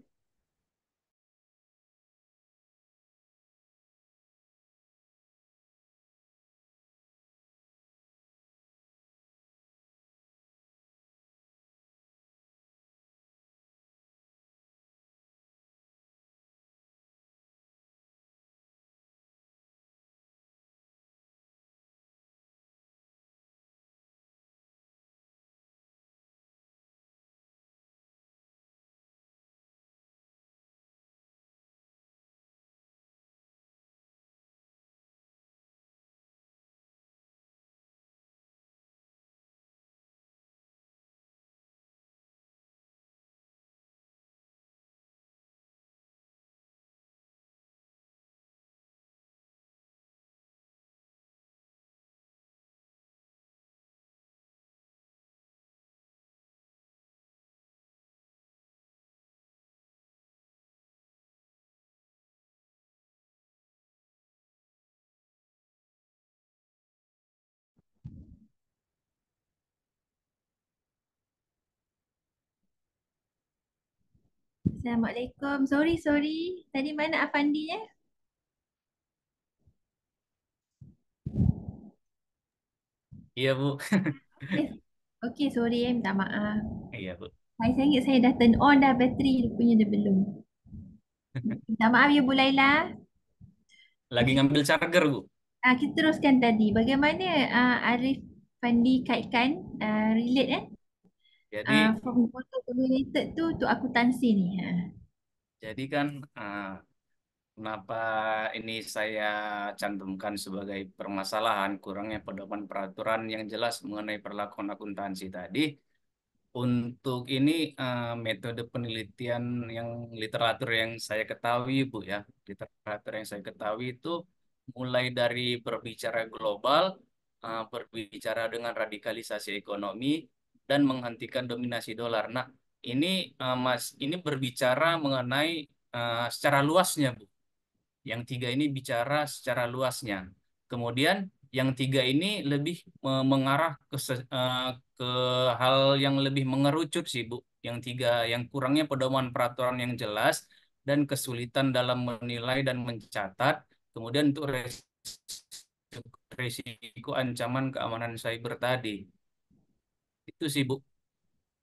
Assalamualaikum. Sorry. Tadi mana Afandi ya? Iya Bu. Okay, sorry minta maaf. Iya Bu. Saya ingat saya dah turn on dah bateri, rupanya dah belum. Minta maaf ya Bu Laila. Lagi Okay, ngambil charger Bu. kita teruskan tadi. Bagaimana Arif Fandi kaitkan relate Jadi from photo related tu akuntansi ni. jadi kan kenapa ini saya cantumkan sebagai permasalahan kurangnya pedoman peraturan yang jelas mengenai perlakuan akuntansi tadi. Untuk ini metode penelitian yang literatur yang saya ketahui, Bu ya, literatur yang saya ketahui itu mulai dari berbicara global, berbicara dengan radikalisasi ekonomi dan menghentikan dominasi dolar. Nah, ini Mas, ini berbicara mengenai secara luasnya, Bu. Yang tiga ini bicara secara luasnya. Kemudian yang tiga ini lebih mengarah ke hal yang lebih mengerucut sih, Bu. Yang tiga, yang kurangnya pedoman peraturan yang jelas dan kesulitan dalam menilai dan mencatat. Kemudian untuk resiko ancaman keamanan cyber tadi. Itu sih, Bu.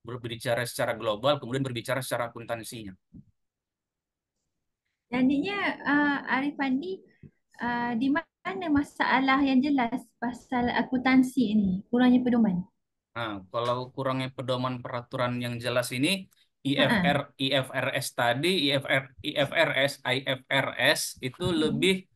Berbicara secara global, kemudian berbicara secara akuntansinya. Jadinya Arif Fandi, di mana masalah yang jelas pasal akuntansi ini, kurangnya pedoman? Nah, kalau kurangnya pedoman peraturan yang jelas ini, Ha-ha. IFRS tadi, IFRS itu lebih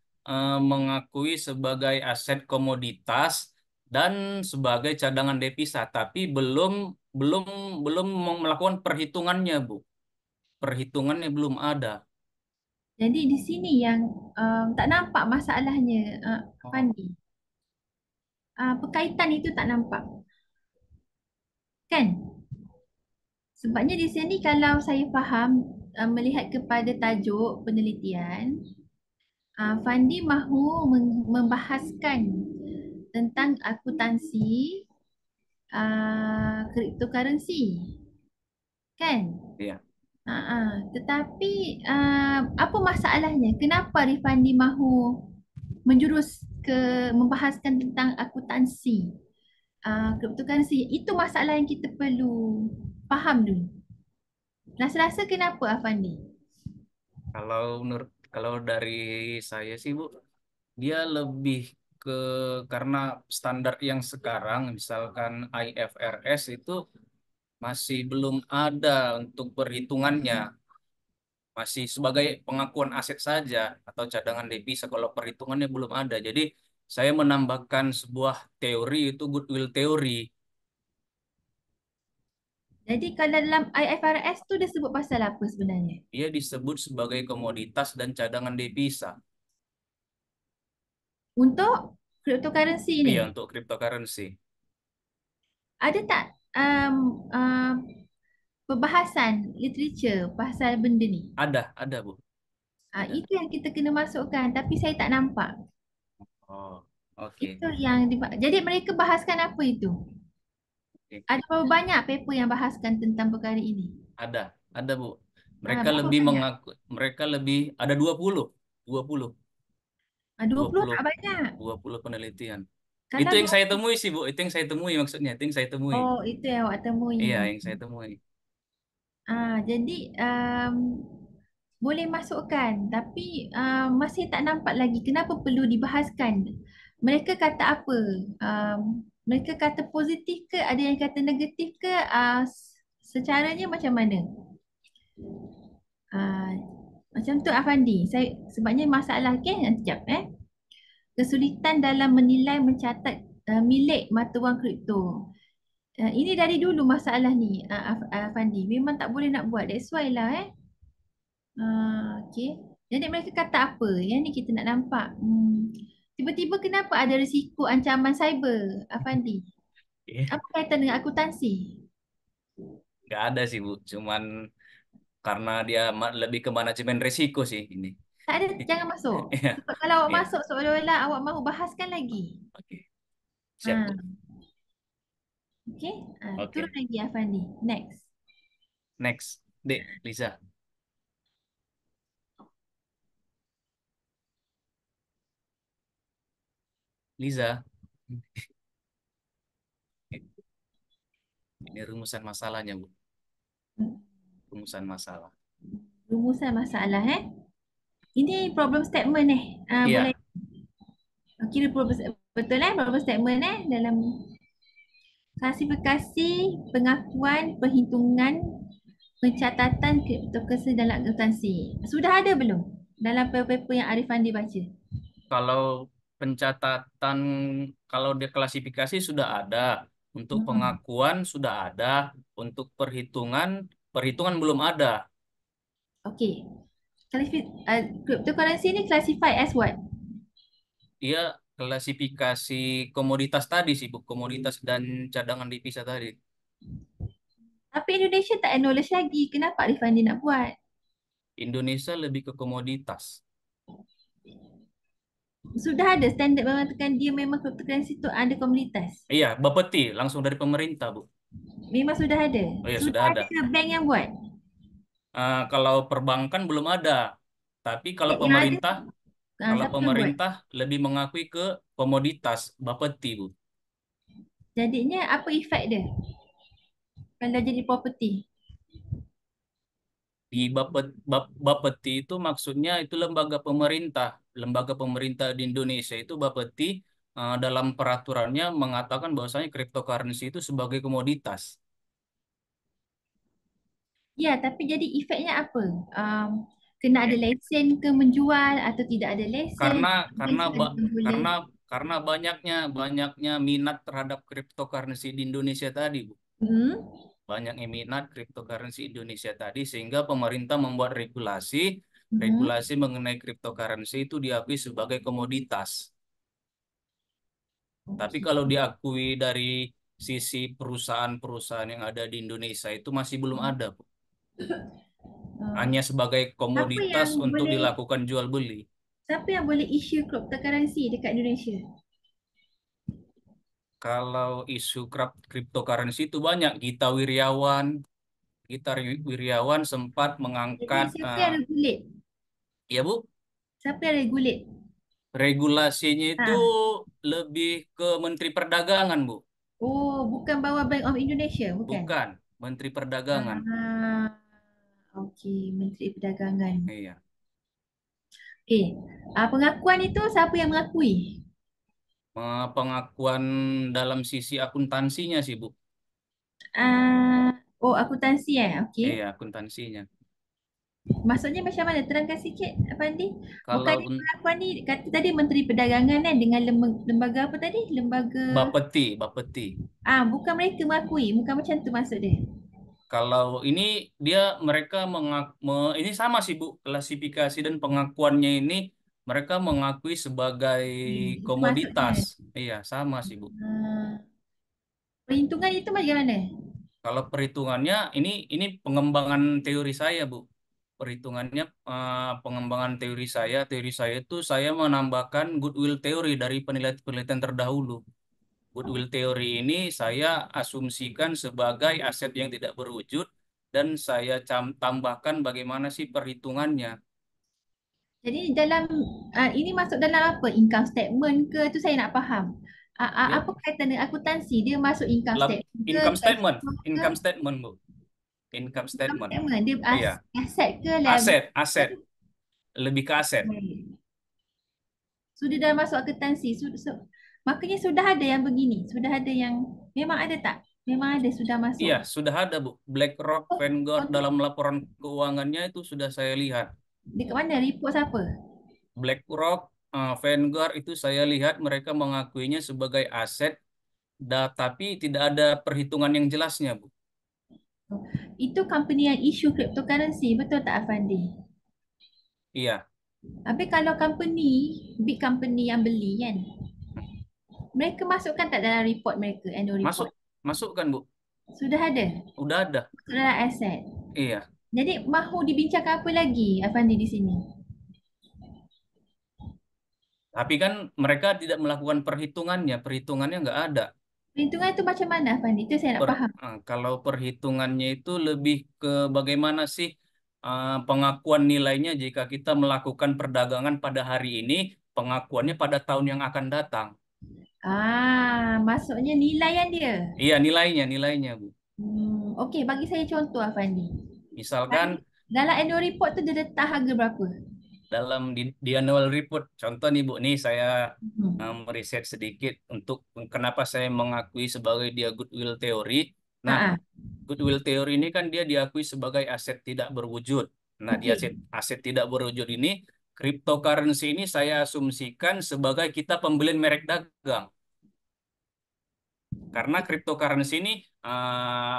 mengakui sebagai aset komoditas dan sebagai cadangan devisa, tapi belum belum belum melakukan perhitungannya, Bu. Perhitungannya belum ada. Jadi di sini yang tak nampak masalahnya, Fandi. Perkaitan itu tak nampak, kan? Sebabnya di sini kalau saya faham, melihat kepada tajuk penelitian, Fandi mahu membahaskan tentang akuntansi cryptocurrency, kan? Iya. Tetapi apa masalahnya? Kenapa Rifandi mahu menjurus ke membahaskan tentang akuntansi cryptocurrency? Itu masalah yang kita perlu faham dulu. Rasa-rasa kenapa Afandi? Kalau dari saya sih, Bu, dia lebih ke karena standar yang sekarang, misalkan IFRS itu masih belum ada untuk perhitungannya, masih sebagai pengakuan aset saja atau cadangan devisa. Kalau perhitungannya belum ada, jadi saya menambahkan sebuah teori itu goodwill teori. Jadi kalau dalam IFRS tu dia sebut pasal apa sebenarnya? Dia disebut sebagai komoditas dan cadangan devisa. Untuk cryptocurrency ini, Iya, untuk cryptocurrency. ada tak perbahasan literature pasal benda ni? Ada, Bu. Ada. Itu yang kita kena masukkan, tapi saya tak nampak. Oh, oke. Itu yang jadi mereka bahaskan apa itu? Oke. Ada berapa banyak paper yang bahaskan tentang perkara ini? Ada, Bu. Mereka Berapa lebih banyak? mereka lebih ada 20. 20. 20 tak banyak. 20 penelitian. Kalau Itu yang saya 20 temui sih, Bu. Itu yang saya temui maksudnya. Itu yang saya temui. Oh, itu yang awak temui. Iya, yang saya temui. Jadi boleh masukkan, tapi masih tak nampak lagi kenapa perlu dibahaskan. Mereka kata apa? Mereka kata positif ke? Ada yang kata negatif ke? Secaranya macam mana? Ah, Macam tu Afandi. Sebabnya masalah sekejap kesulitan dalam menilai mencatat milik mata wang kripto. Ini dari dulu masalah ni Afandi. Memang tak boleh nak buat. That's why lah okay. Jadi mereka kata apa? Yang ni kita nak nampak. Tiba-tiba kenapa ada risiko ancaman cyber, Afandi? Apa kaitan dengan akuntansi? Nggak ada sih, Bu. Cuman karena dia lebih ke manajemen risiko sih ini. Tak ada, jangan masuk. Iya. Sebab kalau awak Iya. masuk seolah-olah awak mahu bahaskan lagi. Oke. Siap, Bu. Okay. Oke. Turun lagi Afandi. Next. Next. Dek, Lisa. Liza. Ini rumusan masalahnya, Bu. Rumusan masalah. Rumusan masalah Ini problem statement Iya. Boleh. Kira betul problem statement dalam klasifikasi pengakuan perhitungan pencatatan cryptocurrency dalam akuntansi. Sudah ada belum? dalam paper-paper yang Arif Fandi baca? Kalau pencatatan, kalau dia klasifikasi sudah ada, untuk Hmm. pengakuan sudah ada, untuk perhitungan belum ada. Okey. Cryptocurrency ni classified as what? Dia klasifikasi komoditas tadi sih, Bu, komoditas dan cadangan devisa tadi. Tapi Indonesia tak acknowledge lagi. Kenapa Arif Fandi nak buat? Indonesia lebih ke komoditas. Sudah ada standard mengatakan dia memang cryptocurrency tu ada komunitas. Iya, Bapeti langsung dari pemerintah, Bu. Memang sudah ada. Oh iya, Sudah sudah ada. ada bank yang buat. Kalau perbankan belum ada, tapi kalau Yang ada, pemerintah, siapa yang buat? pemerintah lebih mengakui ke komoditas, Bapeti, Bu. Jadinya apa efek dia kalau jadi property? Di Bapeti itu maksudnya itu lembaga pemerintah. Lembaga pemerintah di Indonesia itu Bapeti dalam peraturannya mengatakan bahwasanya cryptocurrency itu sebagai komoditas. Ya, tapi jadi efeknya apa? Kena ada lesen ke menjual atau tidak ada lesen? Karena Boleh. karena banyaknya minat terhadap cryptocurrency di Indonesia tadi, Bu. Hmm. Banyaknya minat cryptocurrency Indonesia tadi sehingga pemerintah membuat regulasi Hmm. regulasi mengenai cryptocurrency itu diakui sebagai komoditas. Tapi kalau diakui dari sisi perusahaan-perusahaan yang ada di Indonesia itu masih belum ada, Bu. Hanya sebagai komoditas yang untuk boleh- dilakukan jual beli. Siapa yang boleh issue cryptocurrency dekat Indonesia? Kalau isu cryptocurrency itu banyak. Gita Wirjawan sempat Jadi mengangkat, siapa yang regulate? ya Bu, Siapa yang regulate? regulasinya itu lebih ke Menteri Perdagangan, Bu. Oh, bukan bawah Bank of Indonesia, bukan? Bukan, Menteri Perdagangan. Okey, Menteri Perdagangan. Iya. Okey, pengakuan itu siapa yang mengakui? Pengakuan dalam sisi akuntansinya sih, Bu. Akuntansi okey. Iya, akuntansinya. Maksudnya macam mana? Terangkan sikit, Fandi. Kalau Bukan pengakuan ni, kata tadi Menteri Perdagangan kan dengan lembaga apa tadi? Lembaga... Bapeti. Bukan mereka mengakui, bukan macam tu maksud dia. Kalau ini mereka ini sama sih Bu, klasifikasi dan pengakuannya ini mereka mengakui sebagai Itu komoditas. Iya, sama sih Bu. Perhitungan itu macam mana? Kalau perhitungannya ini pengembangan teori saya, Bu. Perhitungannya pengembangan teori saya itu saya menambahkan goodwill teori dari penelitian terdahulu. Goodwill teori ini saya asumsikan sebagai aset yang tidak berwujud dan saya tambahkan bagaimana sih perhitungannya. Jadi dalam ini masuk dalam apa? Income statement ke? Tu saya nak faham. Ya. Apa kaitan dengan akuntansi? Dia masuk income statement ke? Income statement, cash flow ke? income statement, Bu. Income statement. Dia Iya. aset ke liability? Aset. Lebih ke aset. Sudah dah masuk akuntansi. Makanya sudah ada yang begini. Sudah ada yang memang ada tak? Memang ada sudah masuk. Iya, sudah ada, Bu. BlackRock, Vanguard dalam laporan keuangannya itu sudah saya lihat. Dekat mana? Report siapa? BlackRock, Vanguard itu saya lihat mereka mengakuinya sebagai aset, tapi tidak ada perhitungan yang jelasnya, Bu. Itu company yang issue cryptocurrency, betul tak Afandi? Iya. Tapi kalau big company yang beli kan, mereka masukkan tak dalam report mereka, annual report? Masukkan, Bu. Sudah ada? Udah ada. Sudah aset? Iya. Jadi mahu dibincangkan apa lagi Afandi di sini? Tapi kan mereka tidak melakukan perhitungannya nggak ada. Perhitungan itu macam mana Afandi? Itu saya nak faham. Kalau perhitungannya itu lebih ke bagaimana sih pengakuan nilainya jika kita melakukan perdagangan pada hari ini, pengakuannya pada tahun yang akan datang. Maksudnya nilaian dia. Iya, nilainya, Bu. Okey, bagi saya contoh Afandi. Misalkan dalam annual report tu dia letak harga berapa? Dalam di annual report, contoh nih Bu, nih saya meriset sedikit untuk kenapa saya mengakui sebagai dia goodwill teori. Nah, goodwill teori ini kan dia diakui sebagai aset tidak berwujud. Nah, dia aset tidak berwujud ini cryptocurrency ini saya asumsikan sebagai kita pembelian merek dagang. Karena cryptocurrency ini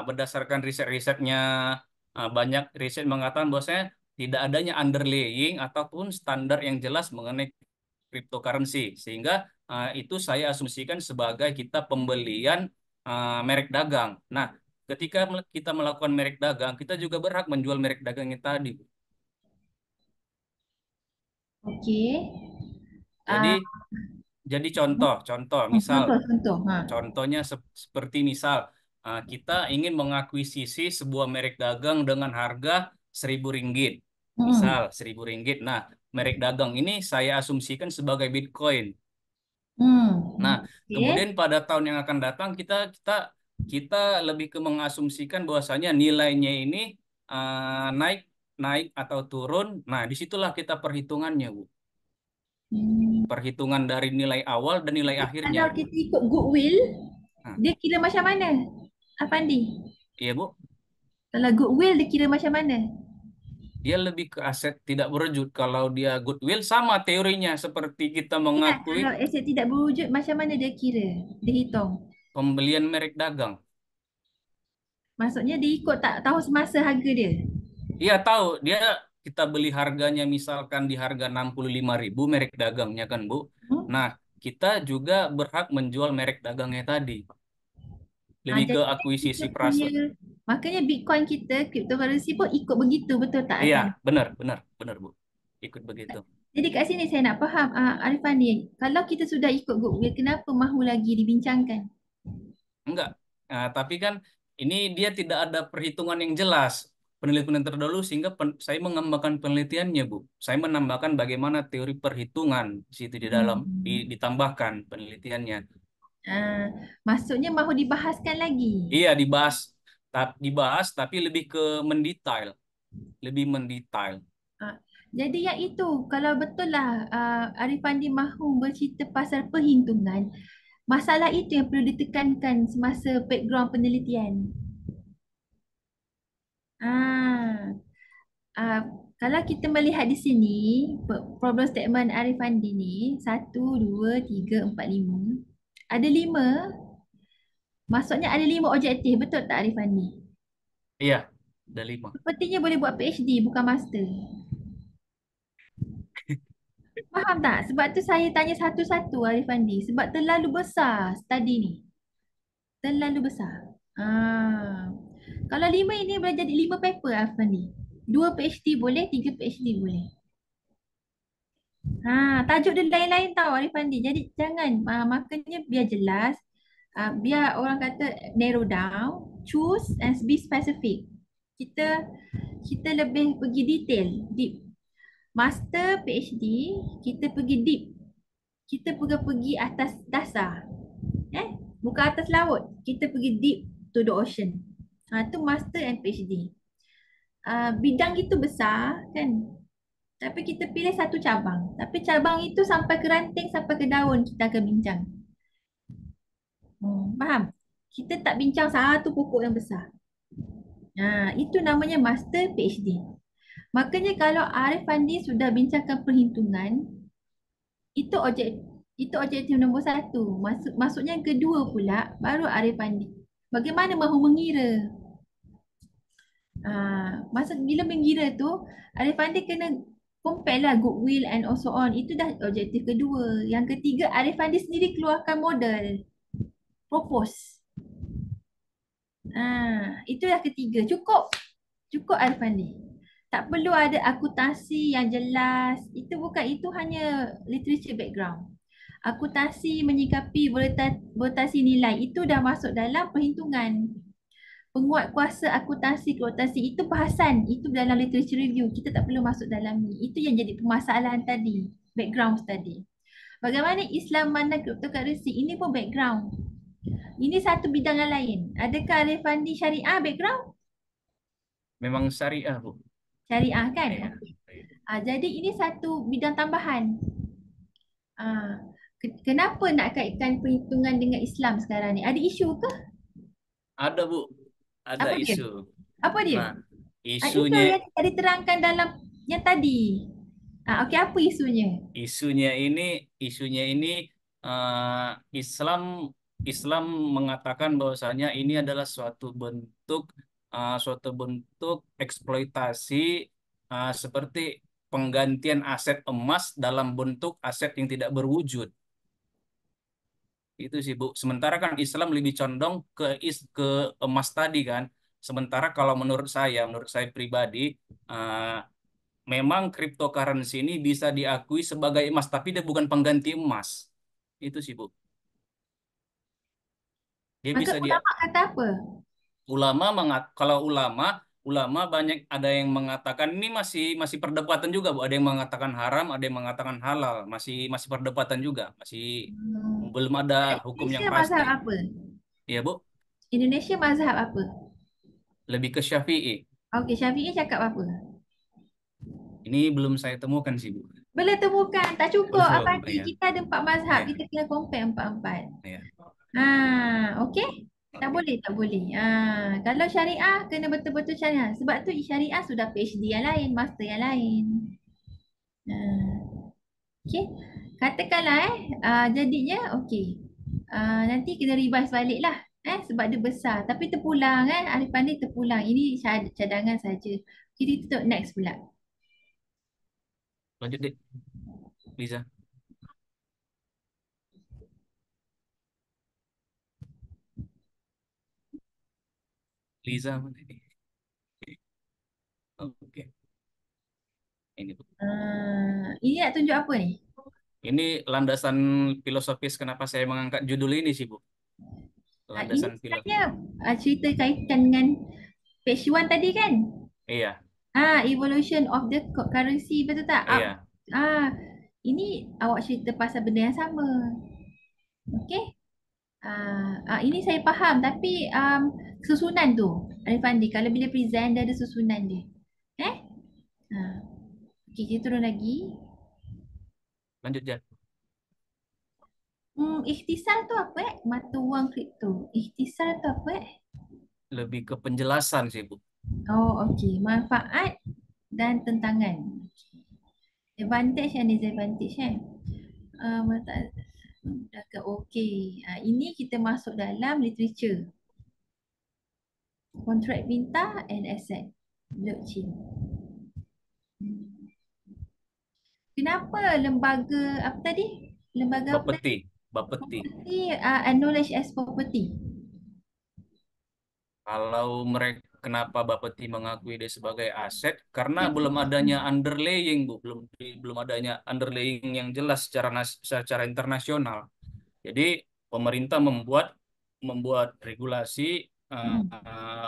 berdasarkan riset-risetnya, banyak riset mengatakan bahwasanya tidak adanya underlying ataupun standar yang jelas mengenai cryptocurrency. Sehingga itu saya asumsikan sebagai kita pembelian merek dagang. Nah, ketika kita melakukan merek dagang, kita juga berhak menjual merek dagangnya tadi. Okey. Jadi, Ah, jadi contoh, misal. contoh. Contohnya seperti misal kita ingin mengakuisisi sebuah merek dagang dengan harga Rp1.000. Misal Rp1.000. Nah, merek dagang ini saya asumsikan sebagai Bitcoin. Nah, Okey. kemudian pada tahun yang akan datang kita kita kita lebih ke mengasumsikan bahwasanya nilainya ini naik naik atau turun. Nah, disitulah kita perhitungannya, Bu. Perhitungan dari nilai awal dan nilai akhirnya. Kalau kita ikut goodwill, Nah. dia kira macam mana? Afandi? Iya, Bu. Kalau goodwill dia kira macam mana? Dia lebih ke aset tidak berwujud. Kalau dia goodwill sama teorinya seperti kita mengakui Kalau aset tidak berwujud macam mana dia kira? Dia hitung. pembelian merek dagang. Maksudnya dia ikut tak tahu semasa harga dia. Iya tahu, dia kita beli harganya misalkan di harga 65.000 merek dagangnya kan, Bu. Nah, kita juga berhak menjual merek dagangnya tadi. Lebih ke Jadi akuisisi kita perasa. makanya Bitcoin kita, cryptocurrency pun ikut begitu, betul tak? Iya, Arifan? benar, Bu. Ikut begitu. Jadi kat sini saya nak faham, Arifan ni, kalau kita sudah ikut goodwill, kenapa mahu lagi dibincangkan? Enggak. Nah, tapi kan ini dia tidak ada perhitungan yang jelas. Penelitian terdahulu sehingga saya mengembangkan penelitiannya, Bu. Saya menambahkan bagaimana teori perhitungan di situ di dalam ditambahkan penelitiannya. Maksudnya mahu dibahaskan lagi. Iya, dibahas tapi lebih ke mendetail. Lebih mendetail. Jadi yang itu, kalau betul lah Arifandi mahu bercerita pasal perhitungan, masalah itu yang perlu ditekankan semasa background penelitian. Kalau kita melihat di sini, problem statement Arifandi ni, 1, 2, 3, 4, 5. Ada 5, maksudnya ada 5 objektif, betul tak Arifandi? Iya, ada 5. Sepertinya boleh buat PhD, bukan master. Faham tak? Sebab tu saya tanya satu-satu Arifandi. Sebab terlalu besar study ni. Terlalu besar. Kalau 5 ini boleh jadi 5 paper Arifandi. 2 PhD boleh, 3 PhD boleh. Tajuk dia lain-lain tau Arifandi. Jadi jangan, makanya biar jelas. Biar orang kata narrow down, choose and be specific. Kita lebih pergi detail, deep. Master, PhD, kita pergi deep. Kita pergi atas dasar. Bukan atas laut. Kita pergi deep to the ocean. Itu master and PhD. Bidang itu besar kan. Tapi kita pilih satu cabang. Tapi cabang itu sampai ke ranting, sampai ke daun kita akan bincang. Faham? Kita tak bincang satu pokok yang besar. Itu namanya master PhD. Makanya kalau Arifandi sudah bincangkan perhitungan, itu objektif nombor 1. Maksudnya yang kedua pula, baru Arifandi. Bagaimana mahu mengira? Maksud bila mengira tu, Arifandi kena compare lah goodwill and also on. Itu dah objektif kedua. Yang ketiga, Arifandi sendiri keluarkan model. Propose. Itu yang ketiga. Cukup Arifandi. Tak perlu ada akuntansi yang jelas. Itu hanya literature background. Akuntansi menyikapi volatilasi nilai itu dah masuk dalam perhitungan. Penguat kuasa akuntansi itu bahasan. Itu dalam literature review. Kita tak perlu masuk dalam ni. Itu yang jadi permasalahan tadi. Background tadi. Bagaimana Islam mandang cryptocurrency? Ini pun background. Ini satu bidang yang lain. Adakah Arifandi syariah background? Memang syariah, Bu. Syariah kan? Iya. Jadi ini satu bidang tambahan. Kenapa nak kaitkan perhitungan dengan Islam sekarang ni? Ada isu ke? Ada, Bu. Ada Apa dia? isu. Apa dia? Nah, Itu isunya yang tadi terangkan dalam yang tadi. Okey, apa isunya? Isunya ini Islam Islam mengatakan bahwasanya ini adalah suatu bentuk eksploitasi, seperti penggantian aset emas dalam bentuk aset yang tidak berwujud. Itu sih Bu. Sementara kan Islam lebih condong ke emas tadi kan. Sementara kalau menurut saya pribadi, uh, memang cryptocurrency ini bisa diakui sebagai emas, tapi dia bukan pengganti emas. Itu sih Bu. Dia Maka bisa dia ulama kata apa? kalau ulama banyak, ada yang mengatakan ini masih masih perdebatan juga Bu. Ada yang mengatakan haram, ada yang mengatakan halal. Masih masih perdebatan juga. Masih Hmm. belum ada hukum yang Indonesia pasti. mazhab apa? Iya Bu. Indonesia mazhab apa? Lebih ke Syafi'i. Okey, Syafi'i cakap apa? Ini belum saya temukan sih Bu. Boleh temukan, tak cukup. Belum. Abang Iya. kita ada 4 mazhab, Iya. kita kena compare empat-empat. Iya. Okey? Tak Oke. boleh, tak boleh. Kalau syariah, kena betul-betul syariah. Sebab tu syariah sudah PhD yang lain, master yang lain. Okey. Katakanlah jadinya okey. Nanti kena revise balik lah. Sebab dia besar. Tapi terpulang Arif Pandi terpulang. Ini cadangan saja. Kita tutup next pula. Lanjut deh, Liza. Liza mana ini? Oke. Ini Bu. Ini nak tunjuk apa ni? Ini landasan filosofis kenapa saya mengangkat judul ini sih Bu. Ini Landasan filosofis. sebenarnya cerita kaitan dengan page 1 tadi kan? Iya, Evolution of the currency, betul tak? iya. Ini awak cerita pasal benda yang sama. Okey? Ini saya faham, tapi susunan tu, Arif Fandi, kalau bila present dia ada susunan dia. Okey, kita turun lagi. Lanjut je. Ikhtisar tu apa Mata wang kripto. Ikhtisar tu apa Lebih ke penjelasan sih Bu. Okey. Manfaat dan tentangan. Advantage and disadvantage okey. Ini kita masuk dalam literature. Kontrak pintar and asset. Blockchain. Kenapa lembaga apa tadi? Lembaga apa tadi? Bapeti. Acknowledge as property. Kalau mereka, kenapa Bapeti mengakui dia sebagai aset? Karena belum adanya underlaying Bu, belum adanya underlaying yang jelas secara internasional. Jadi pemerintah membuat regulasi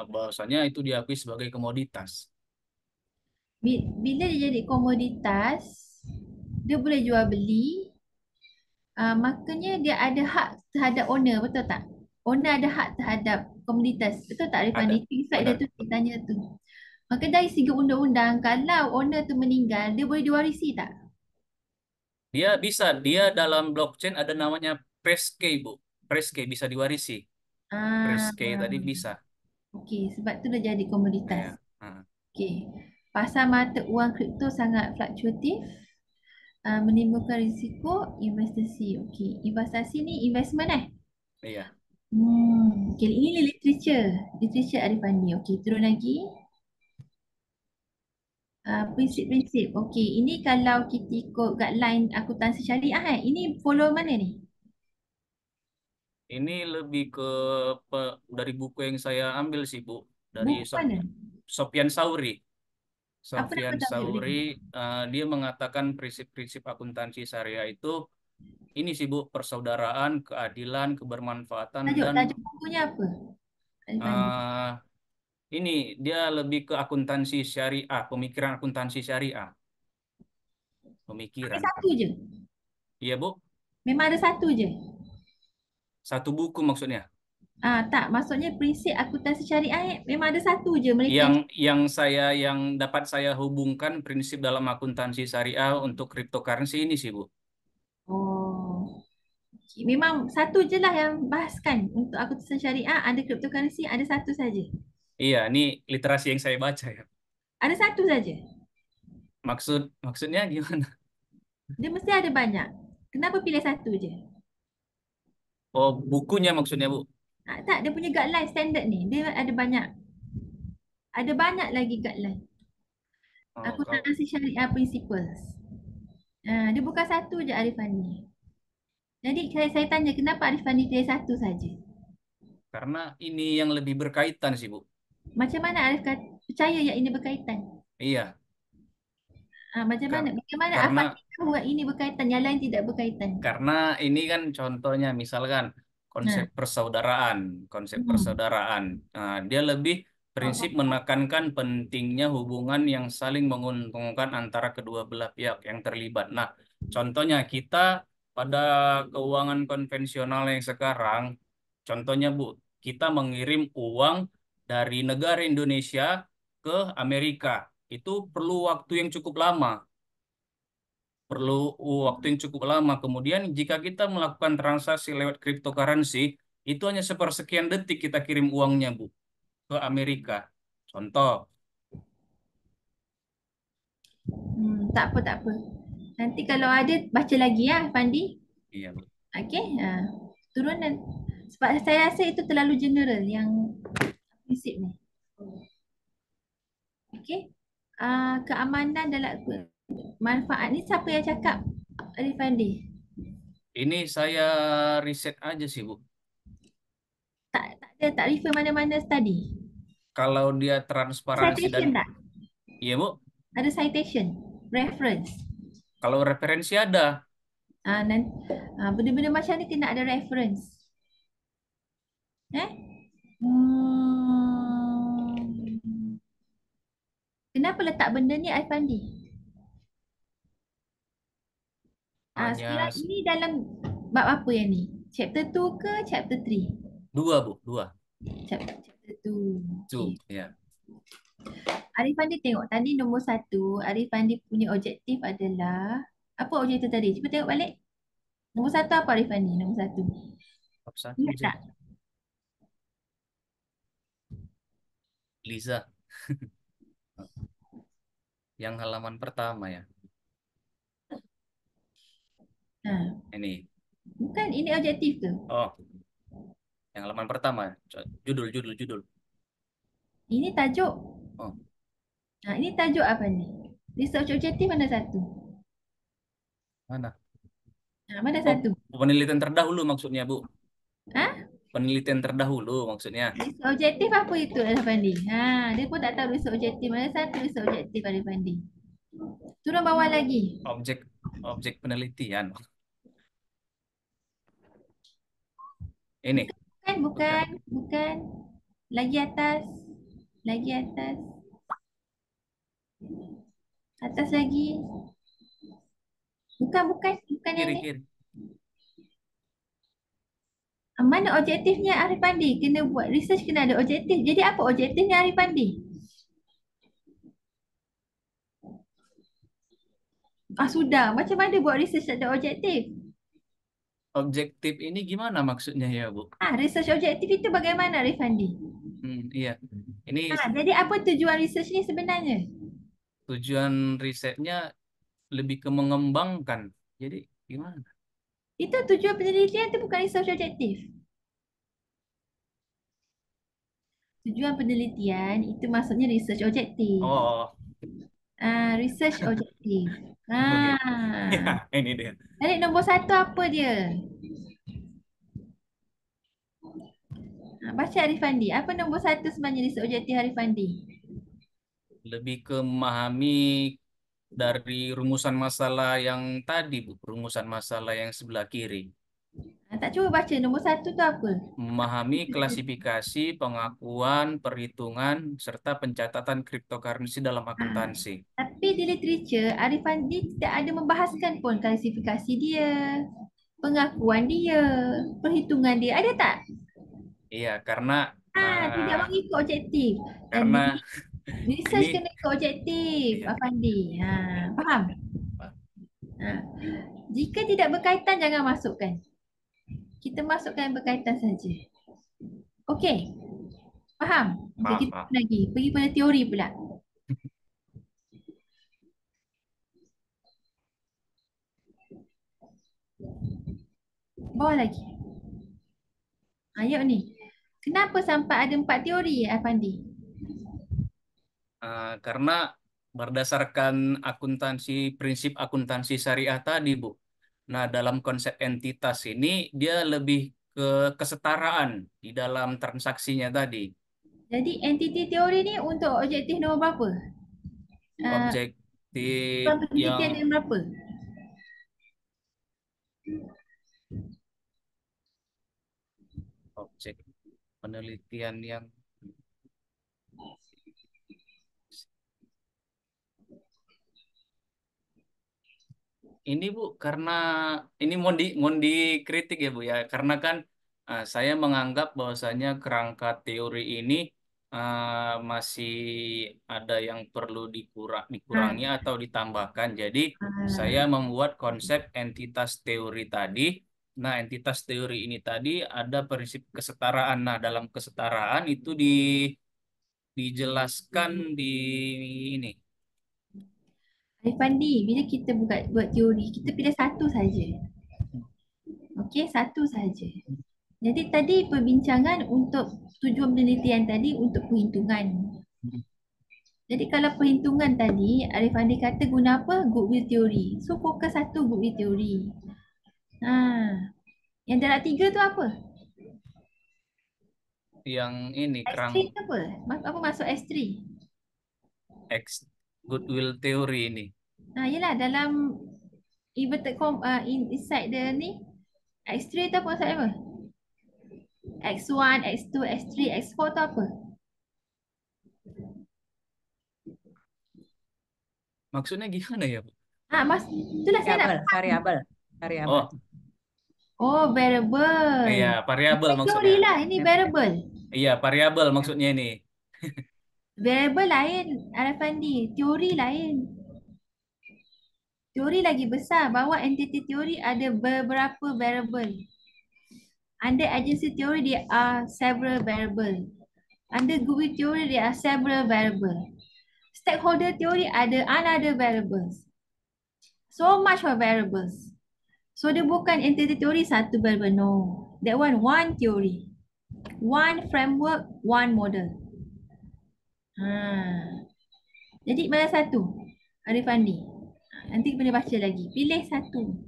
bahwasanya itu diakui sebagai komoditas. Bila dia jadi komoditas, dia boleh jual beli. Makanya dia ada hak terhadap owner, betul tak? Owner ada hak terhadap komoditas, betul tak Arifan? Ada, Itu insight dia benar. tu, ditanya tu. Maka dari segi undang-undang, kalau owner tu meninggal, dia boleh diwarisi tak? Dia bisa, dia dalam blockchain ada namanya Preskey Bu. Preskey bisa diwarisi. Preskey tadi bisa. Okey, sebab tu dia jadi komoditas. Ya. Okey. Pasar mata wang kripto sangat fluktuatif. Menimbulkan risiko investasi. Okey, investasi ni investment Iya. Okey, ini literature Arif Fandi. Okey, turun lagi. Prinsip-prinsip. Okey, ini kalau kita ikut guideline akuntansi syariah ini follow mana ni? Ini lebih ke dari buku yang saya ambil sih Bu, dari Buku mana? Sofyan Sauri. Apa nama Sofyan tajuk Sauri, dia? dia mengatakan prinsip-prinsip akuntansi syariah itu ini sih Bu, persaudaraan, keadilan, kebermanfaatan, dan Tajuk bukunya apa? Arif Fandi. ini dia lebih ke akuntansi syariah, pemikiran akuntansi syariah. Pemikiran. Ada satu je? Iya Bu, Memang ada satu je? satu buku maksudnya. Tak, maksudnya prinsip akuntansi syariah memang ada satu je mereka. Yang dapat saya hubungkan prinsip dalam akuntansi syariah untuk cryptocurrency ini sih Bu. Okay. Memang satu je lah yang bahaskan untuk akuntansi syariah, ada cryptocurrency, ada satu saja. Iya, ini literasi yang saya baca ya. Ada satu saja. Maksudnya gimana? Dia mesti ada banyak. Kenapa pilih satu je? Oh, bukunya maksudnya, Bu. Tak, dia punya guideline standard ni. Dia ada banyak. Ada banyak lagi guideline. Oh, Akuntansi syariah principles. Dia bukan satu je Arifani. Jadi saya tanya kenapa Arifani pilih satu saja? karena ini yang lebih berkaitan sih, Bu. Macam mana Arif percaya yang ini berkaitan? Iya, Macam mana? kar- Bagaimana karena Arifani tahu yang ini berkaitan, yang lain tidak berkaitan? karena ini kan contohnya misalkan konsep Nah, persaudaraan, konsep hmm. persaudaraan. Nah, dia lebih prinsip menekankan pentingnya hubungan yang saling menguntungkan antara kedua belah pihak yang terlibat. Nah, contohnya kita pada keuangan konvensional yang sekarang, contohnya Bu, kita mengirim uang dari negara Indonesia ke Amerika. Itu perlu waktu yang cukup lama. Perlu waktu yang cukup lama. Kemudian jika kita melakukan transaksi lewat cryptocurrency, itu hanya sepersekian detik kita kirim uangnya, Bu, ke Amerika. Contoh, Tak apa, tak apa. Nanti kalau ada baca lagi ya Fandi. iya, Bu. Okey. Turun dan sebab saya rasa itu terlalu general yang prinsip ni. Okey. Keamanan dalam manfaat ni siapa yang cakap? Arif Fandi. Ini saya riset aja sih, Bu. Tak refer mana-mana study. Kalau dia transparansi dan, Citation tak? iya, Bu. Ada citation, reference. Kalau referensi ada, Benda-benda macam ni kena ada reference. Hmm. Kenapa letak benda ni Arif Fandi? hanya Sekarang ini dalam bab apa yang ni? Chapter 2 ke chapter 3? dua, Bu, dua. Chapter 2. Two, Okay. ya. Arif Fandi tengok tadi nombor 1, Arif Fandi punya objektif adalah apa objektif tadi? Cuba tengok balik. Nombor 1 apa Arif Fandi? Nombor 1. Bab satu, Ingat tak? Liza. Yang halaman pertama ya. Ini. Bukan, ini objektif ke? Oh, yang halaman pertama. Judul. Ini tajuk. Oh. Ini tajuk apa ni? Research objektif mana satu? Mana? Mana Oh, satu? penelitian terdahulu maksudnya, Bu. Hah? Penelitian terdahulu maksudnya. Research objektif apa itu Arif Fandi? Dia pun tak tahu research objektif. Mana satu research objektif Arif Fandi? Turun bawah lagi. Objek penelitian. Ini. Bukan. Lagi atas. Atas lagi. Bukan yang ni. Kiri. Mana objektifnya Arif Fandi? Kena buat research, kena ada objektif. Jadi apa objektifnya Arif Fandi? Sudah. Macam mana buat research tak ada objektif? Objektif ini gimana maksudnya ya, Bu? Research objektif itu bagaimana Arif Fandi? Iya. Ini Jadi apa tujuan research ni sebenarnya? tujuan risetnya lebih ke mengembangkan. Jadi gimana? Itu tujuan penelitian, itu bukan research objektif. Tujuan penelitian itu maksudnya research objektif. Oh. Research objektif. Ya, ini dia. Balik nombor 1 apa dia? Baca Arif Fandi. Apa nombor 1 sebenarnya research objektif Arif Fandi? Lebih ke memahami dari rumusan masalah yang tadi, Bu. Rumusan masalah yang sebelah kiri. Tak cuba baca nombor 1 tu apa? Memahami klasifikasi, pengakuan, perhitungan, serta pencatatan cryptocurrency dalam akuntansi. Tapi di literature, Arif Fandi tidak ada membahaskan pun klasifikasi dia, pengakuan dia, perhitungan dia. Ada tak? Iya, karena Tidak mengikut objektif. karena research ini kena ikut objektif, iya. Fandi. Faham? Jika tidak berkaitan, jangan masukkan. Kita masukkan yang berkaitan saja. Okey. Faham? Faham, Kita faham. lagi. Pergi pada teori pula. Bawah lagi. Ayo ni. Kenapa sampai ada 4 teori, Afandi? Karena berdasarkan prinsip akuntansi syariah tadi, Bu. Nah, dalam konsep entitas ini dia lebih ke kesetaraan di dalam transaksinya tadi. Jadi entity teori ni untuk objektif nombor berapa? Objektif Penelitian yang yang berapa? objek penelitian yang ini Bu, karena ini mau dikritik ya Bu ya, karena kan saya menganggap bahwasanya kerangka teori ini masih ada yang perlu dikurangi atau ditambahkan. Jadi saya membuat konsep entitas teori tadi. Nah, entitas teori ini tadi ada prinsip kesetaraan. Nah, dalam kesetaraan itu dijelaskan di ini. Arifandi, bila kita buat teori, kita pilih satu saja. Okey, satu saja. Jadi tadi perbincangan untuk tujuan penelitian tadi untuk perhitungan. Jadi kalau perhitungan tadi, Arifandi kata guna apa? Goodwill theory. So fokus satu goodwill theory. Yang darab 3 tu apa? Yang ini S3 tu apa? Apa maksud S3? Goodwill theory ini. Yelah dalam inverted inside the ni X3 tu apa maksud apa? X1, X2, X3, X4 tu apa? Maksudnya gimana ya, Bu? Itulah saya nak. Variabel. Oh, variable. Iya, variabel Teori maksudnya. lah, ini variable. Iya, variabel maksudnya ini. Variable lain, Arifandi. Teori lain. Teori lagi besar. Bahawa entity teori ada beberapa variable. Under agency theory, there are several variable. Under Goodwill theory, there are several variable. Stakeholder theory ada another variables. So much more variables. So dia bukan entity theory satu variable, no. That one theory. One framework, one model. Jadi mana satu? Arifandi. Nanti boleh baca lagi. Pilih satu.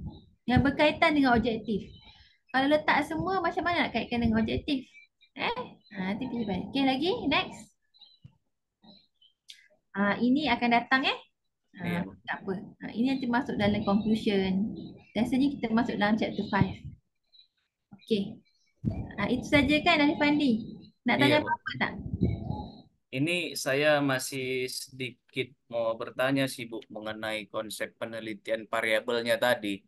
Yang berkaitan dengan objektif. Kalau letak semua, macam mana nak kaitkan dengan objektif? Nanti pilih balik. Okay, lagi. Next. Ini akan datang tak apa. Ini nanti masuk dalam conclusion. Biasanya kita masuk dalam chapter 5. Okay. Itu saja kan Arifandi? Nak tanya apa-apa tak? Ini saya masih sedikit mau bertanya sih Bu mengenai konsep penelitian variabelnya tadi.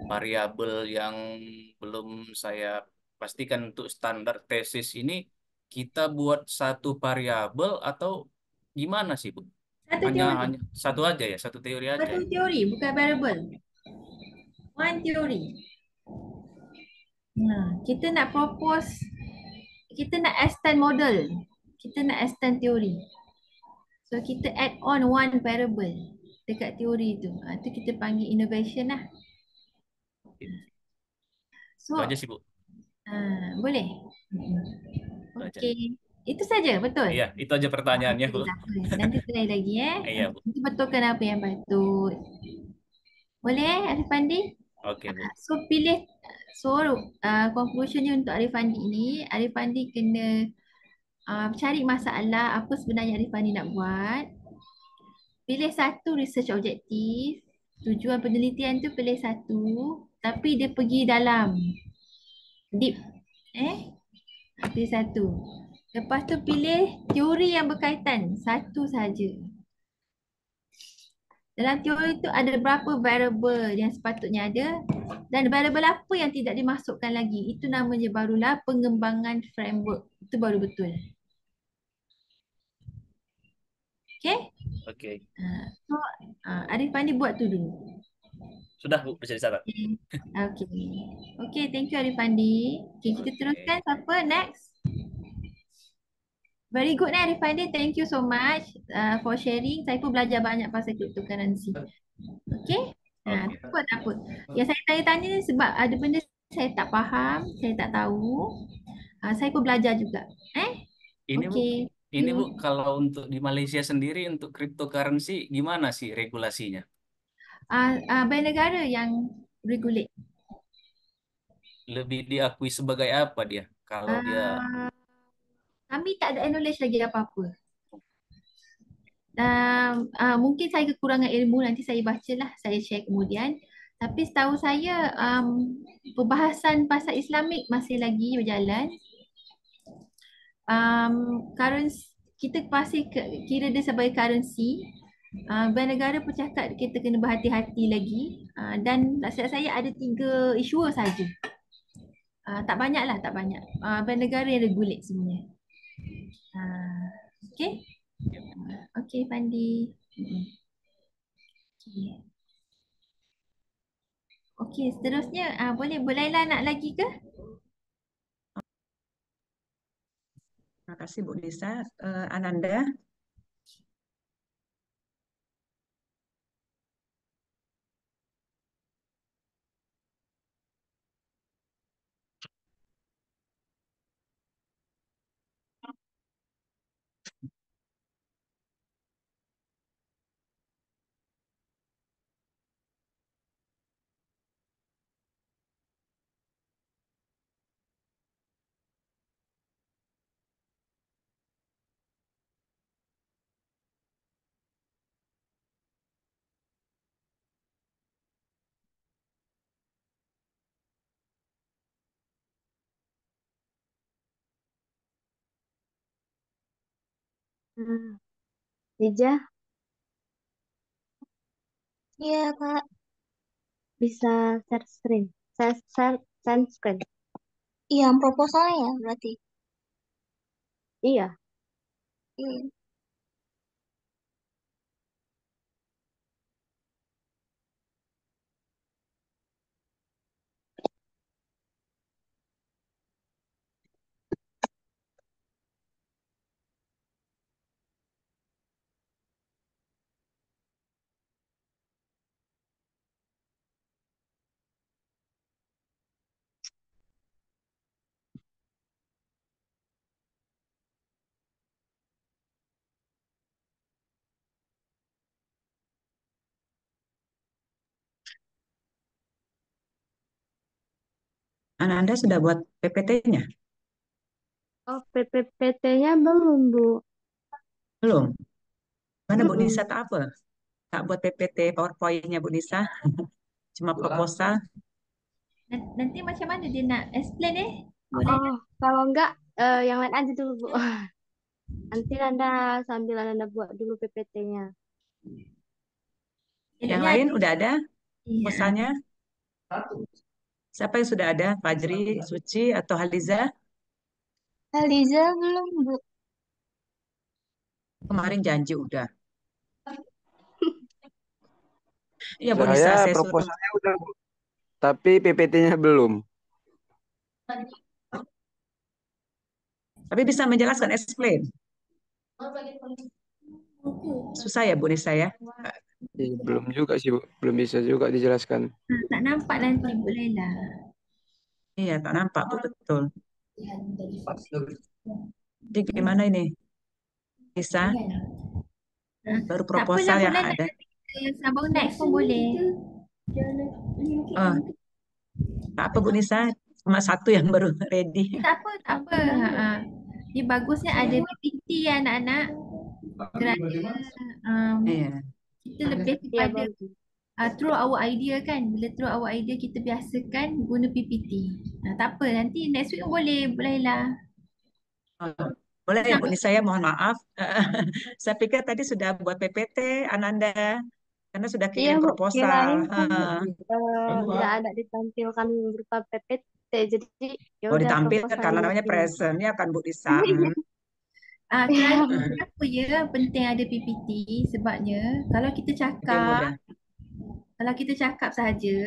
Variabel yang belum saya pastikan untuk standar tesis ini kita buat satu variabel atau gimana sih Bu? Hanya satu aja ya, satu teori aja. Satu teori, bukan variable. One theory. Kita nak propose, kita nak extend model. Kita nak extend teori. So kita add on one variable dekat teori tu. Tu kita panggil innovation lah. So, itu aja sih Bu. Boleh? Okey. Itu saja, betul? Iya, itu aja pertanyaannya Bu. Nanti try lagi Iya Bu. Nanti betulkan apa yang patut. Boleh Arifandi? Oke Bu. So pilih, conclusionnya untuk Arifandi ni, Arifandi kena cari masalah apa sebenarnya Arifandi nak buat. Pilih satu research objektif. Tujuan penelitian tu pilih satu. Tapi dia pergi dalam. Deep. Pilih satu. Lepas tu pilih teori yang berkaitan. Satu saja. Dalam teori tu ada berapa variable yang sepatutnya ada. Dan variable apa yang tidak dimasukkan lagi. Itu namanya barulah pengembangan framework. Itu baru betul. Okay? Oke. So, Arifandi buat tu dulu. Sudah Bu, bisa dicatat. Okay, thank you Arifandi. Okay, kita teruskan siapa next? Very good Arifandi, thank you so much for sharing. Saya pun belajar banyak pasal cryptocurrency. Okay? Tak apa. Yang saya tanya-tanya ni sebab ada benda saya tak faham, saya tak tahu. Saya pun belajar juga. Ini Bu, Okey. ini Bu, You. kalau untuk di Malaysia sendiri untuk cryptocurrency gimana sih regulasinya? Bank negara yang regulate. Lebih diakui sebagai apa dia? Kalau dia Ah, Kami tak ada knowledge lagi apa-apa. Mungkin saya kekurangan ilmu, nanti saya bacalah, saya share kemudian. Tapi setahu saya perbahasan pasal Islamik masih lagi berjalan. Currency, kita pasti kira dia sebagai currency. Bank negara pun cakap kita kena berhati-hati lagi. Dan tak silap saya ada 3 issuer saja. Tak banyak lah, tak banyak. Bank negara yang regulate sebenarnya. Okay. Okay, Pandi. Okay. Okay, seterusnya boleh Laila nak lagi ke? Terima kasih Bu Nisa. Ananda. Ija, Iya, Kak. bisa share screen. Share screen. Iya, yang proposalnya ya berarti. Iya. Iya. Ananda sudah buat PPT-nya? Oh, PPT-nya belum, Bu. Belum? Mana Bu Mm-mm. Nisa tak apa? Tak buat PPT PowerPoint-nya Bu Nisa? Cuma proposal. Nanti macam mana dia nak explain Boleh. Oh, kalau enggak, yang lain aja dulu, Bu. Nanti Anda sambil Anda buat dulu PPT-nya. Yang lain udah ada Iya. proposalnya? Siapa yang sudah ada? Fajri, Suci, atau Haliza? Aliza belum, Bu. Kemarin janji udah. Iya Bu Nisa, Saya saya suruh. proposalnya udah, Bu. Tapi PPT-nya belum. Tapi bisa menjelaskan, explain. Susah ya Bu Nisa ya? Belum juga sih, Bu. Belum bisa juga dijelaskan. Tak nampak nanti boleh lah. Iya, tak nampak Bu, betul. Jadi gimana ini? Bisa? Baru Tak apalah proposal yang boleh lah. ada. Sambung next pun boleh. Oh, tak apa Bu Nisa, cuma satu yang baru ready. Tak apa, tak apa. Dia bagusnya ada PPT anak-anak. Kerana Iya. kita lebih Iya, kepada bagus. through our idea kan. Bila through our idea kita biasakan guna PPT. Tak apa, nanti next week boleh lah. Oh, boleh ya Bu Nisa ya, mohon maaf. Saya pikir tadi sudah buat PPT, Ananda. Karena sudah Iya, kirim Bu. proposal. Kirain kan nggak ada ditampilkan berupa PPT. Jadi, ya Oh, udah ditampilkan proposal karena ini. namanya present ya kan Bu Nisa. Kenapa penting ada PPT? Sebabnya kalau kita Lebih cakap, mudah. saja,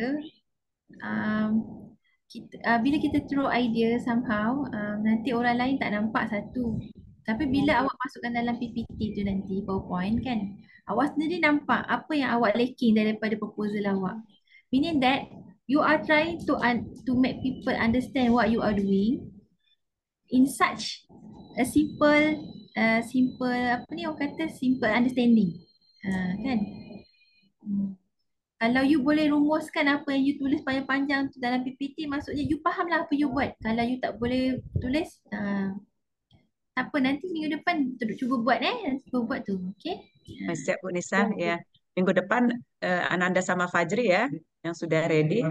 bila kita throw idea somehow, nanti orang lain tak nampak satu. Tapi bila awak masukkan dalam PPT tu nanti, PowerPoint kan, awak sendiri nampak apa yang awak lacking daripada proposal awak. Meaning that you are trying to make people understand what you are doing in such a simple apa ni orang kata simple understanding. Kan? Kalau you boleh rumuskan apa yang you tulis panjang-panjang tu dalam PPT, maksudnya you faham lah apa you buat. Kalau you tak boleh tulis, apa nanti minggu depan cuba buat cuba buat tu. Okay? Siap Bu Nisa ya. Minggu depan Ananda sama Fajri ya yang sudah ready.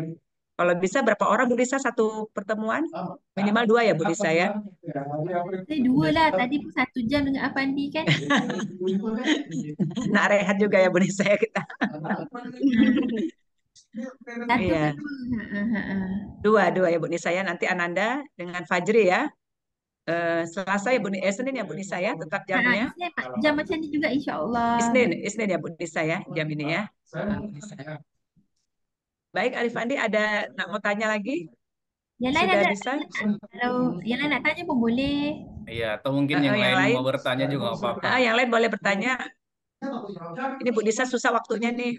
Kalau bisa berapa orang Bu Nisa satu pertemuan? Minimal 2 ya Bu Nisa ya. Saya 2 lah, tadi pun 1 jam dengan Afandi kan. Nak rehat juga ya Bu Nisa ya kita. Satu Iya. ke 2? Dua ya Bu Nisa ya. Nanti Ananda dengan Fajri ya. Selasa ya Bu Nisa, Senin ya Bu Nisa ya, tetap jamnya. Jam macam ni juga insya-Allah. Isnin ya Bu Nisa ya, jam ini ya. Baik Arif Andi, ada nak mau tanya lagi? Yang lain Sudah ada bisa? kalau yang lain nak tanya pun boleh. Iya, atau mungkin yang lain mau bertanya juga nggak apa-apa. Yang lain boleh bertanya. Ini Bu Nisa susah waktunya nih.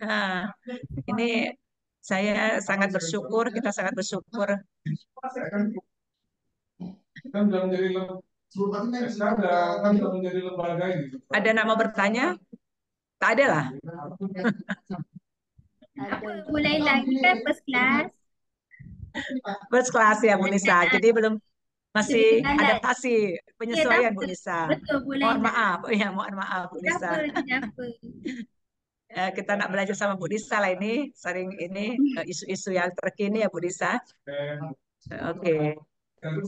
Ini saya sangat bersyukur, kita sangat bersyukur. Ada nak mau bertanya? Tak ada lah. Mulai lagi kan first class. First class ya Bu Nisa. Jadi belum masih Jalan. adaptasi, penyesuaian Bu Nisa. Betul, boleh. Mohon maaf, mohon maaf Bu Nisa. Kenapa? Kita nak belajar sama Bu Nisa lah ini, sering ini isu-isu yang terkini ya Bu Nisa. Oke.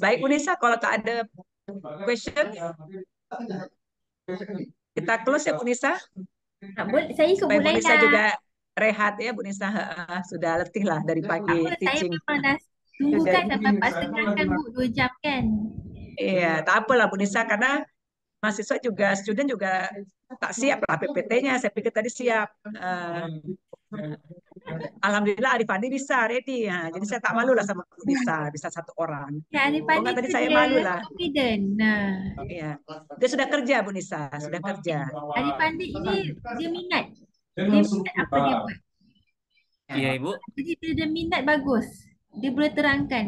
Baik Bu Nisa, kalau tak ada question, kita close ya Bu Nisa. Saya ikut supaya Bu Bu Nisa Laila. juga rehat ya Bu Nisa. Sudah letih lah dari pagi Saya teaching. memang dah tunggu kan sampai 4:30 kan Bu, 2 jam kan. Iya, tak apalah Bu Nisa, karena mahasiswa juga, student juga tak siap lah PPT-nya. Saya pikir tadi siap. Alhamdulillah Arif Andi bisa ready. Jadi saya tak malu lah sama Bu Nisa, bisa 1 orang. Ya, Arif Andi Tadi tu saya dia malu lah. confident. Nah, Iya. Dia sudah kerja Bu Nisa, sudah kerja. Arif Andi ini dia minat. Dia minat apa dia buat. Iya Ibu. Jadi bila dia minat bagus. Dia boleh terangkan.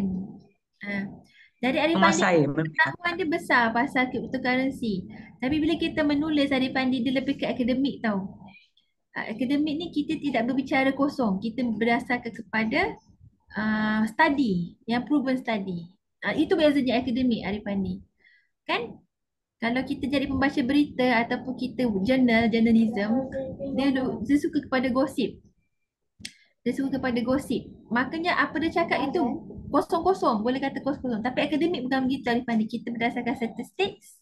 Dari Arif Andi Menguasai. pengetahuan dia besar pasal cryptocurrency. Tapi bila kita menulis Arif Andi dia lebih ke akademik tau. Akademik ni kita tidak berbicara kosong. Kita berdasarkan kepada study, yang proven study. Itu bezanya akademik Arif Andi. Kan? Kalau kita jadi pembaca berita ataupun kita journalism, dia suka kepada gosip. Dia suka kepada gosip. Makanya apa dia cakap itu kosong-kosong, boleh kata kosong-kosong. Tapi akademik bukan begitu Arif Andi. Kita berdasarkan statistics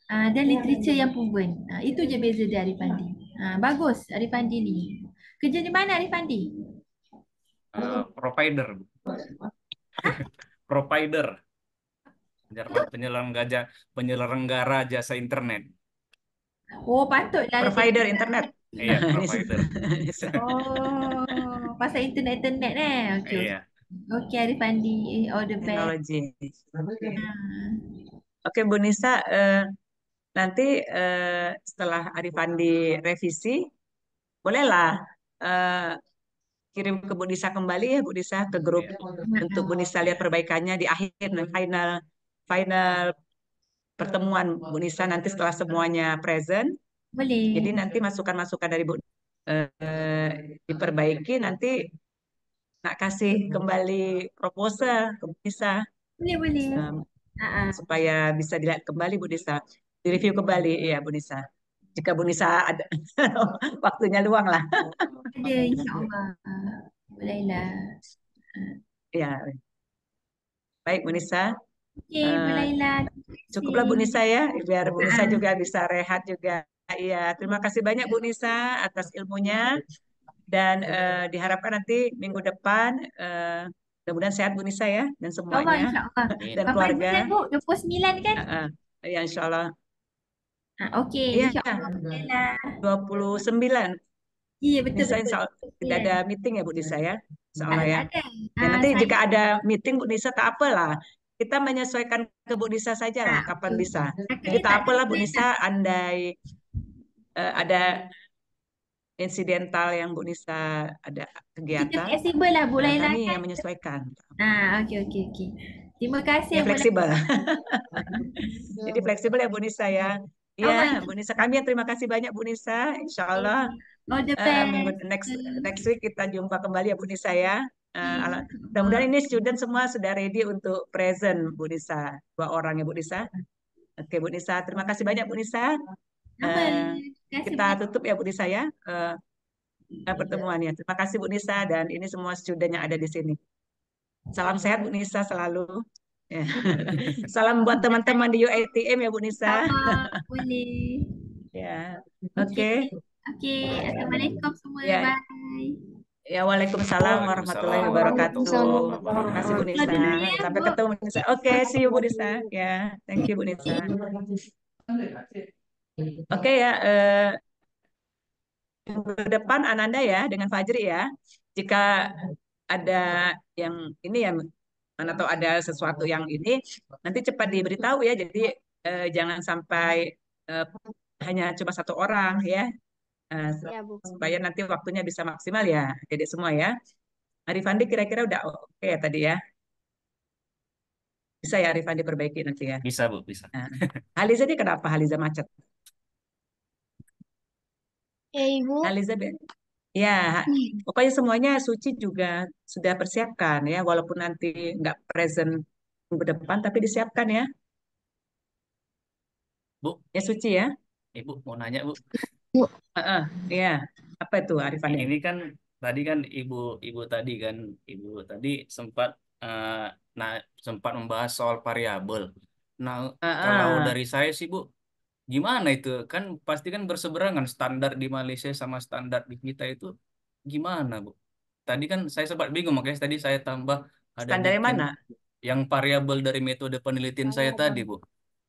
dan literature yang proven. Itu je beza dia Arif Andi. Bagus Arif Andi ni. Kerja di mana Arif Andi? Provider. Provider. Penyelenggara jasa internet. Oh, patutlah. Provider internet. Iya, provider. Oh, pasal internet Okey. Iya. Okey Arif Andi, all the best. Teknologi. Oke Bu Nisa, nanti setelah Arif Andi revisi, bolehlah kirim ke Bu Nisa kembali ya Bu Nisa ke grup untuk Bu Nisa lihat perbaikannya di akhir final pertemuan Bu Nisa nanti setelah semuanya present. Boleh. Jadi nanti masukan-masukan dari Bu diperbaiki, nanti nak kasih kembali proposal ke Bu Nisa. Boleh. Supaya bisa dilihat kembali Bu Nisa, direview kembali ya Bu Nisa. Jika Bu Nisa ada waktunya luang lah. Ada insya-Allah. Bolehlah. Ya. Baik Bu Nisa. Okey, bolehlah. Cukuplah Bu Nisa ya, biar Bu Nisa juga bisa rehat juga. Iya, terima kasih banyak Bu Nisa atas ilmunya, dan diharapkan nanti minggu depan mudah-mudahan sehat Bu Nisa ya, dan semuanya dan keluarga. Bu, 29 kan? Ya insyaallah. Okey, Iya, insyaallah. 29. Iya, betul. Tidak ada meeting ya Bu Nisa ya, insyaallah ya. Ya, nanti jika ada meeting Bu Nisa tak apalah, kita menyesuaikan ke Bu Nisa saja lah kapan bisa. Jadi tak apalah Bu Nisa, andai ada insidental yang Bu Nisa ada Kita kegiatan, fleksibel lah Bu Laila kami kan. yang menyesuaikan. Okey okey okey. Terima kasih Ya Bu Laila. fleksibel. Jadi fleksibel ya Bu Nisa ya. Oh Iya, baik. Bu Nisa, kami yang terima kasih banyak Bu Nisa. Insya Allah All the minggu best. next week kita jumpa kembali ya Bu Nisa ya. Mudah-mudahan ini student semua sudah ready untuk present Bu Nisa. 2 orang ya Bu Nisa. Oke Bu Nisa, terima kasih banyak Bu Nisa. Apa? Eh, Terima kasih kita banyak. tutup ya Bu Nisa ya pertemuannya. Terima kasih Bu Nisa dan ini semua student yang ada di sini. Salam sehat Bu Nisa selalu. Ya. Salam buat teman-teman di UiTM ya Bu Nisa. Sama boleh. Ya, Okey. oke. Okey. Assalamualaikum semua. Ya, Bye. ya Waalaikumsalam warahmatullahi Waalaikumsalam wabarakatuh. warahmatullahi Terima kasih Bu wabarakatuh. Nisa. Dulu ya Sampai Bu. ketemu Bu Nisa. Oke, see you Bu Nisa. Ya, thank you Bu Nisa. Oke ya, minggu depan Ananda ya dengan Fajri ya. Jika ada yang ini ya, mana tahu ada sesuatu yang ini, nanti cepat diberitahu ya. Jadi jangan sampai eh, hanya cuma 1 orang ya. Eh, Ya, Bu. supaya nanti waktunya bisa maksimal ya. Jadi semua ya. Arifandi kira-kira udah oke ya tadi ya. Bisa ya Arifandi perbaiki nanti ya. Bisa Bu, bisa. Nah, Haliza ini kenapa Haliza macet? Ya Ibu. Haliza ya, pokoknya semuanya Suci juga sudah persiapkan ya, walaupun nanti nggak present minggu depan, tapi disiapkan ya. Bu, Ya Suci ya. Ibu mau nanya Bu. Heeh, ya. Apa itu Arifandi? Ini kan tadi kan ibu ibu tadi kan ibu tadi sempat eh, nah sempat membahas soal variabel. Nah, kalau Heeh. dari saya sih Bu, gimana itu? Kan pasti kan berseberangan standar di Malaysia sama standar di kita itu gimana Bu? Tadi kan saya sempat bingung makanya tadi saya tambah ada Standar yang bikin mana? yang variabel dari metode penelitian saya tadi Bu.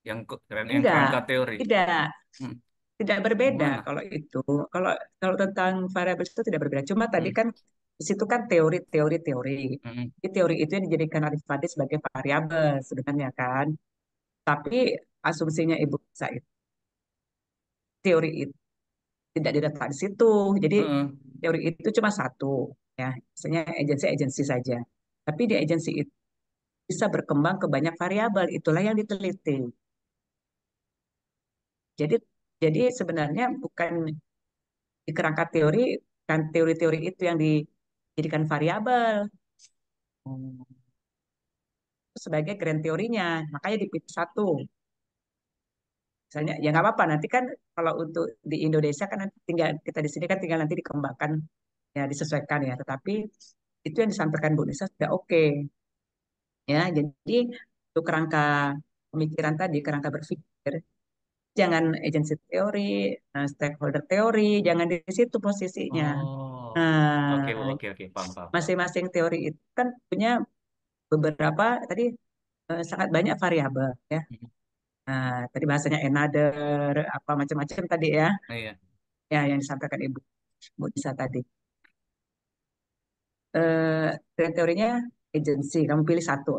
Yang Enggak, kerangka teori. tidak. Hmm, Tidak berbeda gimana? kalau itu. Kalau kalau tentang variabel itu tidak berbeda. Cuma tadi Hmm, kan di situ kan teori. hmm, Di teori itu yang dijadikan Arifadi sebagai variabel sebenarnya kan. Tapi asumsinya Ibu Said, teori itu tidak diletak di situ. Jadi hmm. teori itu cuma satu, ya, misalnya agensi-agensi saja. Tapi di agensi itu bisa berkembang ke banyak variabel. Itulah yang diteliti. Jadi jadi sebenarnya bukan di kerangka teori, kan teori-teori itu yang dijadikan variabel sebagai grand teorinya. Makanya dipilih satu. Misalnya, ya nggak apa-apa. Nanti kan kalau untuk di Indonesia kan nanti tinggal kita di sini kan tinggal nanti dikembangkan ya disesuaikan ya. Tetapi itu yang disampaikan Bu Nisa sudah oke ya. Jadi untuk kerangka pemikiran tadi, kerangka berpikir, jangan agency teori, stakeholder teori, jangan di situ posisinya. Oh, oke Bu, Nah, oke, paham, paham, paham. masing-masing teori itu kan punya beberapa tadi sangat banyak variabel ya. Hmm, Nah, tadi bahasanya another apa macam-macam tadi ya. iya. Ya yang disampaikan Ibu Bu Nisa tadi. Teorinya agency, kamu pilih satu.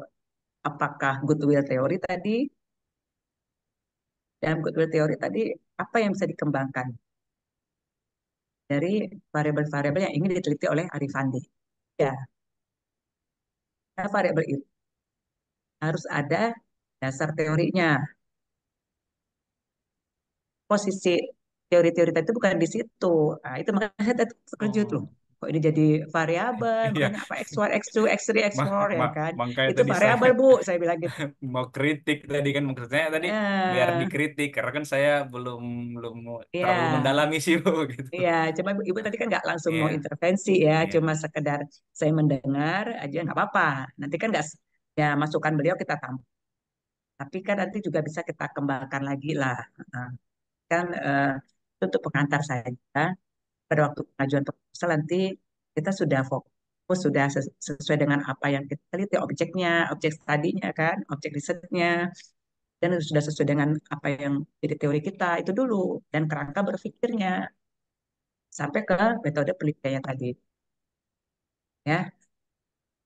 Apakah goodwill teori tadi? Dalam goodwill teori tadi apa yang bisa dikembangkan dari variabel-variabel yang ingin diteliti oleh Arifandi? Ya, nah, variabel itu harus ada dasar teorinya. Posisi teori-teori tadi itu bukan di situ. Nah, itu makanya saya tadi terkejut loh. Oh, Kok ini jadi variabel? iya. Makanya apa X1, X2, X3, Ma X4 ma ya kan? makanya Itu tadi saya variabel Bu, saya bilang gitu. mau kritik tadi kan maksudnya tadi biar Eh, dikritik karena kan saya belum belum terlalu ya, mendalami sih Bu gitu. iya. Cuma Ibu tadi kan nggak langsung mau Iya, intervensi ya, iya. cuma sekedar saya mendengar aja nggak apa-apa. Nanti kan nggak ya masukan beliau kita tambah. Tapi kan nanti juga bisa kita kembangkan lagi lah. Nah, kan itu untuk pengantar saja. Pada waktu pengajuan proposal nanti kita sudah fokus, sudah sesuai dengan apa yang kita teliti, objeknya, objek studinya kan, objek risetnya, dan sudah sesuai dengan apa yang jadi teori kita itu dulu, dan kerangka berpikirnya sampai ke metode penelitian tadi. Ya,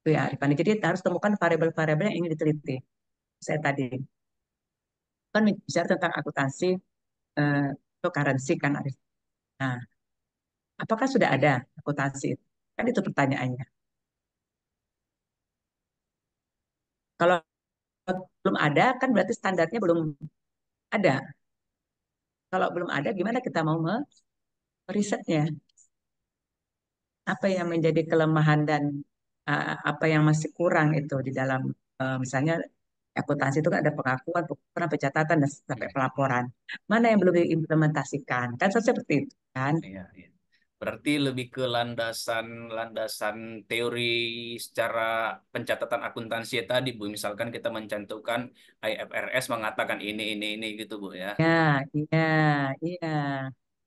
itu ya, Rifani. Jadi kita harus temukan variabel-variabel yang ingin diteliti. Saya tadi kan bicara tentang akuntansi atau currency kan, Arif. Nah, apakah sudah ada akuntansi itu? Kan itu pertanyaannya. Kalau belum ada, kan berarti standarnya belum ada. Kalau belum ada, gimana kita mau merisetnya? Apa yang menjadi kelemahan dan apa yang masih kurang itu di dalam misalnya akuntansi itu kan ada pengakuan, pengukuran, pencatatan dan sampai Iya, pelaporan. Mana yang belum diimplementasikan? Kan seperti itu kan? iya, iya. Berarti lebih ke landasan landasan teori secara pencatatan akuntansi tadi, Bu. Misalkan kita mencantumkan IFRS mengatakan ini gitu, Bu ya. Ya, iya, iya.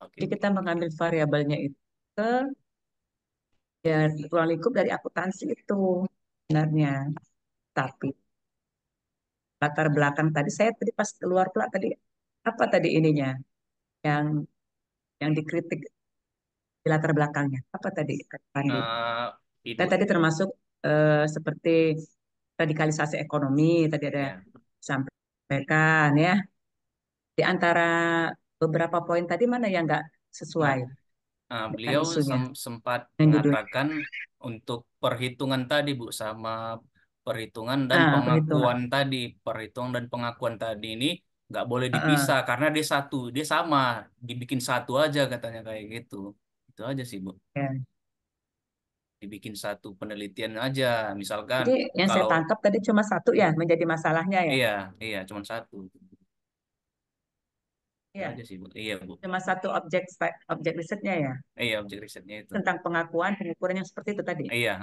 Oke, Jadi oke, kita oke. mengambil variabelnya itu ke ya ruang lingkup dari akuntansi itu sebenarnya. Tapi latar belakang tadi saya tadi pas keluar pula tadi apa tadi ininya yang yang dikritik di latar belakangnya apa tadi Kak Pandi? Eh, Kan Ibu, tadi termasuk seperti radikalisasi ekonomi tadi ada ya. sampaikan ya. Di antara beberapa poin tadi mana yang nggak Nah, sesuai dengan beliau isunya sempat dan judulnya? mengatakan untuk perhitungan tadi, Bu, sama perhitungan dan Perhitungan. pengakuan tadi, perhitungan dan pengakuan tadi ini nggak boleh Heeh. dipisah karena dia sama, dibikin satu aja katanya kayak gitu. Itu aja sih, Bu. Ya. Dibikin satu penelitian aja, misalkan Jadi yang saya kalau tangkap tadi cuma satu ya menjadi masalahnya ya. iya, iya, cuma satu. Itu Iya, aja sih, Bu. Iya, Bu. cuma satu objek objek risetnya ya Iya, objek risetnya itu. tentang pengakuan pengukuran yang seperti itu tadi Iya,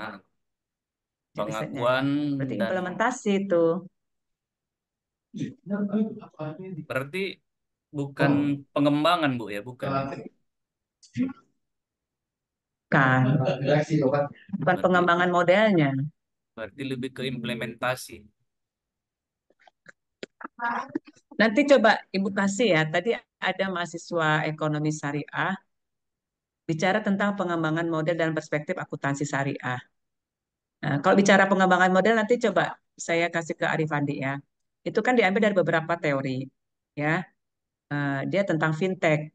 objek risetnya. pengakuan Berarti dan implementasi itu berarti bukan pengembangan, Bu ya, bukan ya. kan bukan Berarti pengembangan modelnya. berarti lebih ke implementasi. Nanti coba Ibu kasih ya. Tadi ada mahasiswa ekonomi syariah bicara tentang pengembangan model dan perspektif akuntansi syariah. Nah, kalau bicara pengembangan model nanti coba saya kasih ke Arifandi ya. Itu kan diambil dari beberapa teori ya. Dia tentang fintech,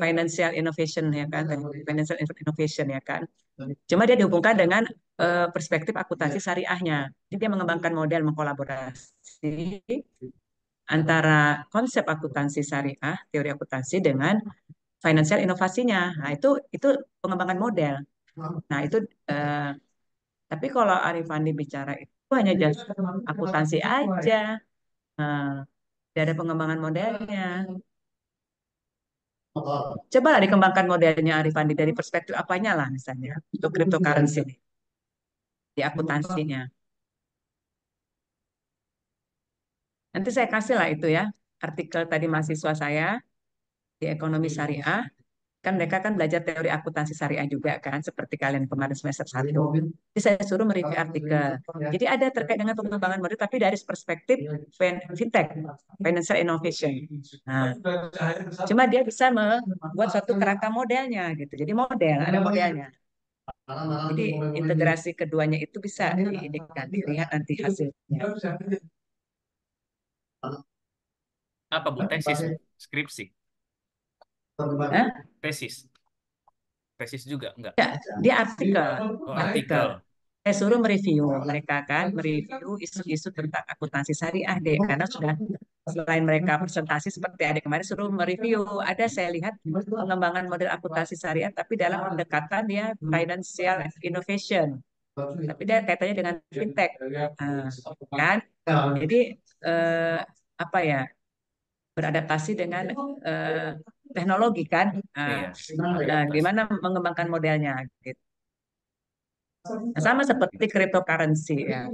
financial innovation ya kan, financial innovation ya kan. Cuma dia dihubungkan dengan perspektif akuntansi syariahnya. Jadi dia mengembangkan model mengkolaborasi antara konsep akuntansi syariah, teori akuntansi dengan financial inovasinya. Nah, itu pengembangan model. Nah, itu tapi kalau Arifandi bicara itu hanya just akuntansi aja. Nah, tidak ada pengembangan modelnya. Coba lah dikembangkan modelnya Arifandi dari perspektif apanya lah misalnya untuk cryptocurrency di akuntansinya. Nanti saya kasih lah itu ya artikel tadi mahasiswa saya di ekonomi syariah. Kan mereka kan belajar teori akuntansi syariah juga kan, seperti kalian kemarin semester 1. Jadi saya suruh mereview artikel. Jadi ada terkait dengan pengembangan model, tapi dari perspektif fintech, financial innovation. Nah, cuma dia bisa membuat suatu kerangka modelnya gitu. Jadi model, ada modelnya. Jadi integrasi keduanya itu bisa dilihat nanti hasilnya. Apa, Bu? Tesis, Bu? Skripsi, Hah? tesis, tesis juga enggak? Ya, dia artikel, Oh, artikel. artikel. Saya suruh mereview mereka kan mereview isu-isu tentang akuntansi syariah deh karena sudah selain mereka presentasi seperti ada kemarin suruh mereview ada saya lihat pengembangan model akuntansi syariah tapi dalam pendekatan ya financial innovation tapi dia kaitannya dengan fintech. Kan jadi apa ya beradaptasi dengan teknologi kan. Iya, Gimana mengembangkan modelnya gitu. Nah, sama seperti cryptocurrency ya.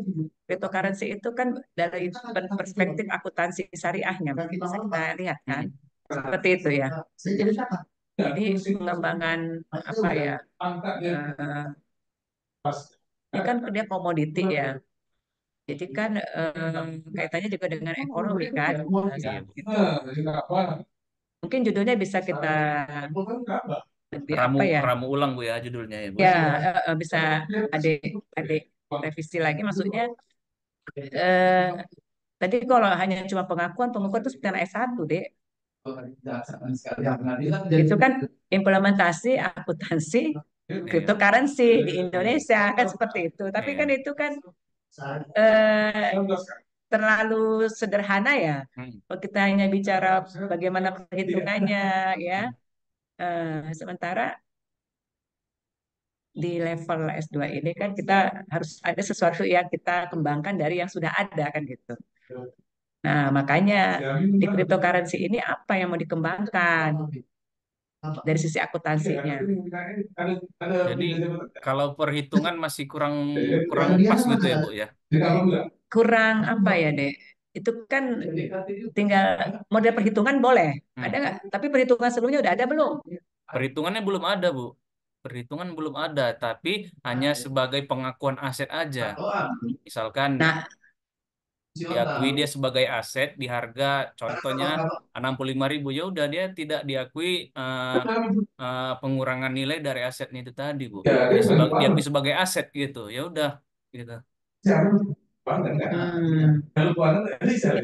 Cryptocurrency itu kan dari perspektif akuntansi syariahnya mungkin bisa kita lihat kan. Seperti itu ya. Jadi pengembangan apa ya? Ini kan dia komoditi ya. Jadi kan kaitannya juga dengan ekonomi kan. iya, Bu. Gitu. Mungkin judulnya bisa kita lebih Ramu apa ya? ramu ulang, Bu ya, judulnya ya, Bu. Ya bisa adik adik revisi lagi maksudnya eh, tadi kalau hanya cuma pengakuan itu seperti anak S1 deh Itu kan implementasi akuntansi Iya, cryptocurrency di Indonesia kan seperti itu. Tapi iya. kan itu kan eh, terlalu sederhana ya. Hmm. Kalau kita hanya bicara bagaimana perhitungannya ya. Sementara di level S2 ini kan kita harus ada sesuatu yang kita kembangkan dari yang sudah ada kan gitu. Nah, makanya di cryptocurrency ini apa yang mau dikembangkan dari sisi akuntansinya. Jadi kalau perhitungan masih kurang kurang pas gitu ya, Bu ya. Kurang apa ya, Dek? Itu kan tinggal model perhitungan boleh, ada nggak? Tapi perhitungan sebelumnya udah ada belum? Perhitungannya belum ada, Bu. Perhitungan belum ada, tapi hanya sebagai pengakuan aset aja. Misalkan Nah, diakui dia sebagai aset di harga contohnya 65.000, ya udah dia tidak diakui pengurangan nilai dari asetnya itu tadi, Bu. Diakui sebagai aset gitu. Ya udah gitu.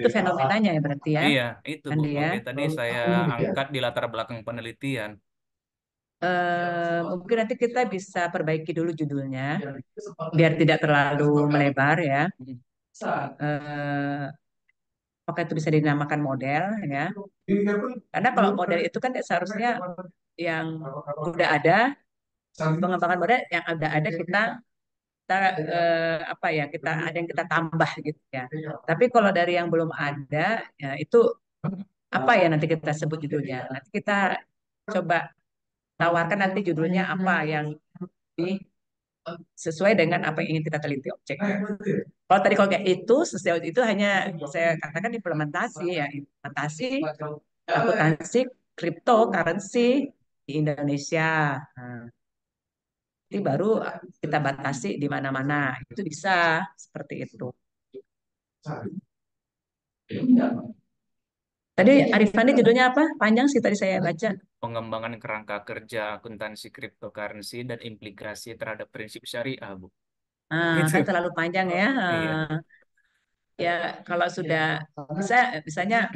itu fenomenanya ya berarti ya, Iya, itu Bu. Andi ya. Makanya tadi saya angkat di latar belakang penelitian. Mungkin nanti kita bisa perbaiki dulu judulnya biar tidak terlalu melebar ya. Eh, Apakah itu bisa dinamakan model ya? Karena kalau model itu kan seharusnya yang udah ada, pengembangan model yang udah ada kita apa ya, kita ada yang kita tambah gitu ya. Tapi kalau dari yang belum ada ya itu apa ya, nanti kita sebut judulnya. Nanti kita coba tawarkan nanti judulnya apa yang sesuai dengan apa yang ingin kita teliti objeknya. Kalau kayak itu sejauh itu hanya saya katakan implementasi ya, implementasi akuntansi cryptocurrency di Indonesia. Nah, nanti baru kita batasi di mana-mana. Itu bisa seperti itu. Tadi Arifani judulnya apa? Panjang sih tadi saya baca. Pengembangan kerangka kerja akuntansi cryptocurrency dan implikasi terhadap prinsip syariah, Bu. Gitu. Kan terlalu panjang ya. Iya. Ya kalau sudah bisa, misalnya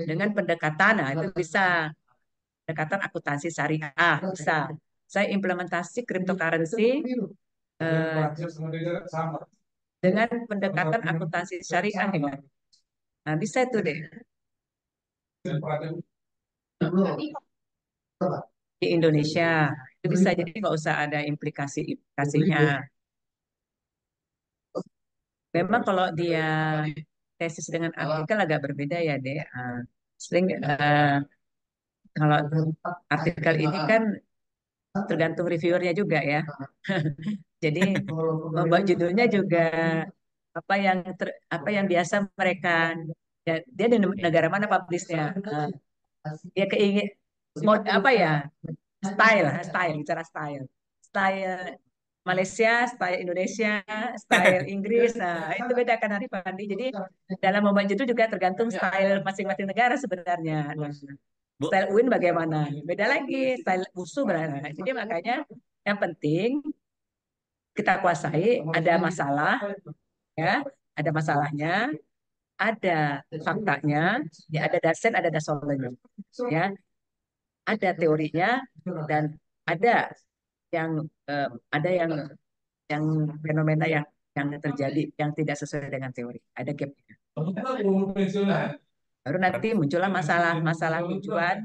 dengan pendekatan, nah itu bisa pendekatan akuntansi syariah bisa. Saya implementasi cryptocurrency dengan pendekatan akuntansi syariah ya. Nah bisa itu deh di Indonesia. Itu bisa, jadi nggak usah ada implikasinya. Memang kalau dia tesis dengan artikel agak berbeda ya, Dek. Sering kalau artikel ini kan tergantung reviewernya juga ya. Jadi membuat judulnya juga apa yang biasa mereka, ya, dia di negara mana publishnya. Dia keingin apa ya, style bicara style Malaysia, style Indonesia, style Inggris. Nah, itu beda kan Hari Pandi. Jadi dalam membuat judul juga tergantung style masing-masing negara sebenarnya. Nah, Bu, style UIN bagaimana? Beda lagi, style USU berapa. Jadi makanya yang penting kita kuasai, ada masalah ya, ada masalahnya, ada faktanya, ya ada dasen, ada dasolenya. Ya, ada teorinya dan ada yang ada yang fenomena yang terjadi yang tidak sesuai dengan teori. Ada gapnya. Baru nanti muncullah masalah tujuan,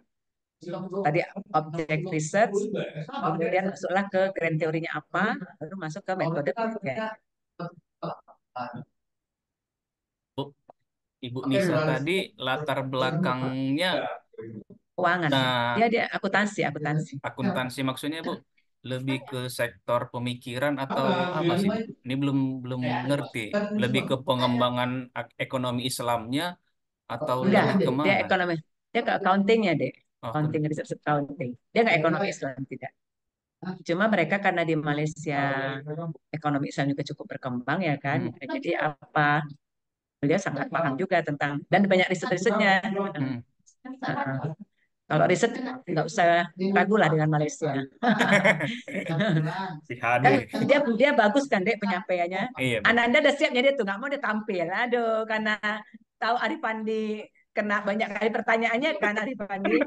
tadi objek research, kemudian masuklah ke grand teorinya apa, baru masuk ke metode penelitian. Bu, Ibu Nisa tadi latar belakangnya Keuangan. nah Dia akuntansi. akuntansi maksudnya, Bu, lebih ke sektor pemikiran atau apa sih? Ini belum ngerti. Lebih ke pengembangan ekonomi Islamnya atau Enggak, lebih dia kemana? ekonomi. Dia ke accountingnya deh. Oh, Accounting, research accounting. Dia nggak ekonomi Islam, tidak. Cuma mereka karena di Malaysia ekonomi Islam juga cukup berkembang ya kan. Jadi apa, beliau sangat paham juga tentang, dan banyak riset-risetnya. Kalau riset nggak usah ragu lah dengan Malaysia. Si HD. Kan dia bagus kan Dek penyampaiannya. Iya, Bu. Ananda udah siapnya dia tuh nggak mau dia tampil. Aduh, karena tahu Arifandi kena banyak kali pertanyaannya kan Arifandi.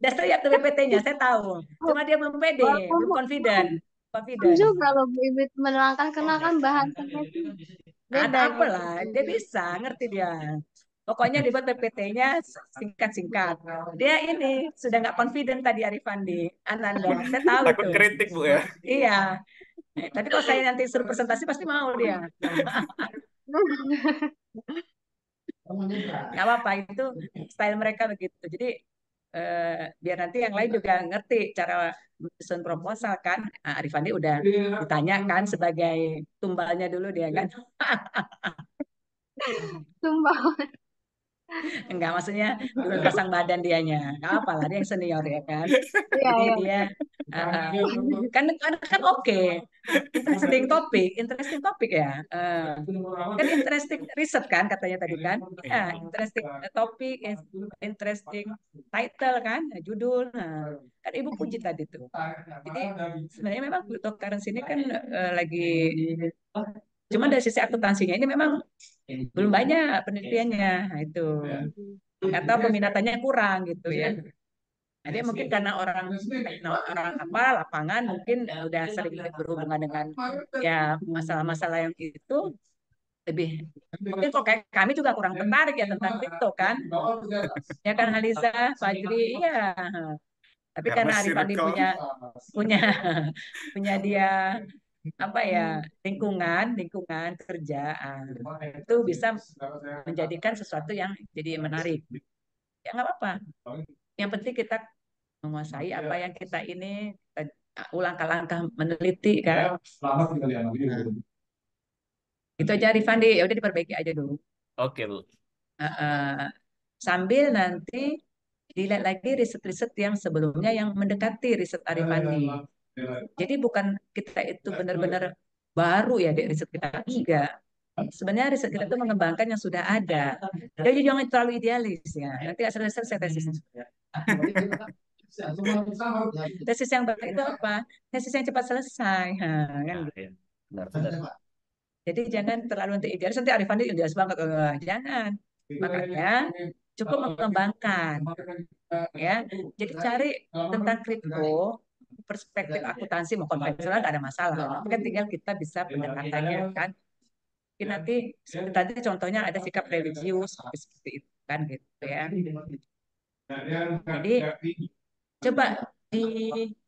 Udah siap tuh PPT-nya, saya tahu. Cuma dia belum pede, belum confident. Confident. juga loh Bu Ibu itu menerangkan karena kan bahasanya itu beda Ada gitu. apalah, dia bisa, ngerti dia. Pokoknya dibuat PPT-nya singkat-singkat. Dia ini sudah nggak confident tadi Arifandi, Ananda. Saya tahu Takut tuh. kritik Bu ya. Iya. Tapi kalau saya nanti suruh presentasi pasti mau dia. Nggak apa-apa, itu style mereka begitu. Jadi biar nanti yang lain juga ngerti cara menyusun proposal kan. Nah, Arifandi udah ditanyakan sebagai tumbalnya dulu dia kan. Sumpah. Enggak, maksudnya dulu pasang badan dianya. Enggak apa lah, dia yang senior ya kan. Iya, Jadi iya. dia uh, kan oke. Interesting topik ya. Kan interesting riset kan katanya tadi kan. Ya, interesting topik, interesting title kan, judul. Nah, kan Ibu puji tadi tuh. Jadi sebenarnya memang cryptocurrency ini kan lagi cuma dari sisi akuntansinya ini memang belum banyak penelitiannya. Nah, itu atau peminatannya kurang gitu ya. Jadi mungkin karena orang apa lapangan mungkin udah sering berhubungan dengan ya masalah-masalah yang itu lebih mungkin kok kayak kami juga kurang tertarik ya tentang kripto kan. Ya kan Haliza, Fajri, iya. Tapi Karena karena Arifandi circle. punya punya dia apa ya lingkungan kerjaan itu bisa menjadikan sesuatu yang jadi menarik. Ya nggak apa-apa. Yang penting kita menguasai apa yang kita ini langkah-langkah meneliti kan. Itu aja Rifandi, ya udah diperbaiki aja dulu. Oke Bu. Sambil nanti dilihat lagi riset-riset yang sebelumnya yang mendekati riset Arifandi. Jadi bukan kita itu benar-benar baru ya di riset kita, enggak. Sebenarnya riset kita itu mengembangkan yang sudah ada. Jadi jangan terlalu idealis ya. Nanti nggak selesai tesis. Tesis yang baik itu apa? Tesis yang cepat selesai. Nah, kan gitu. Ya, benar. Jadi jangan terlalu nanti idealis. Nanti Arifandi idealis banget. Jangan. Makanya cukup mengembangkan. Ya. Jadi cari tentang kripto, perspektif akuntansi mau konvensional nggak ada masalah. Tapi kan tinggal kita bisa pendekatannya kan. Nanti tadi contohnya ada sikap religius seperti itu kan gitu ya. Jadi coba di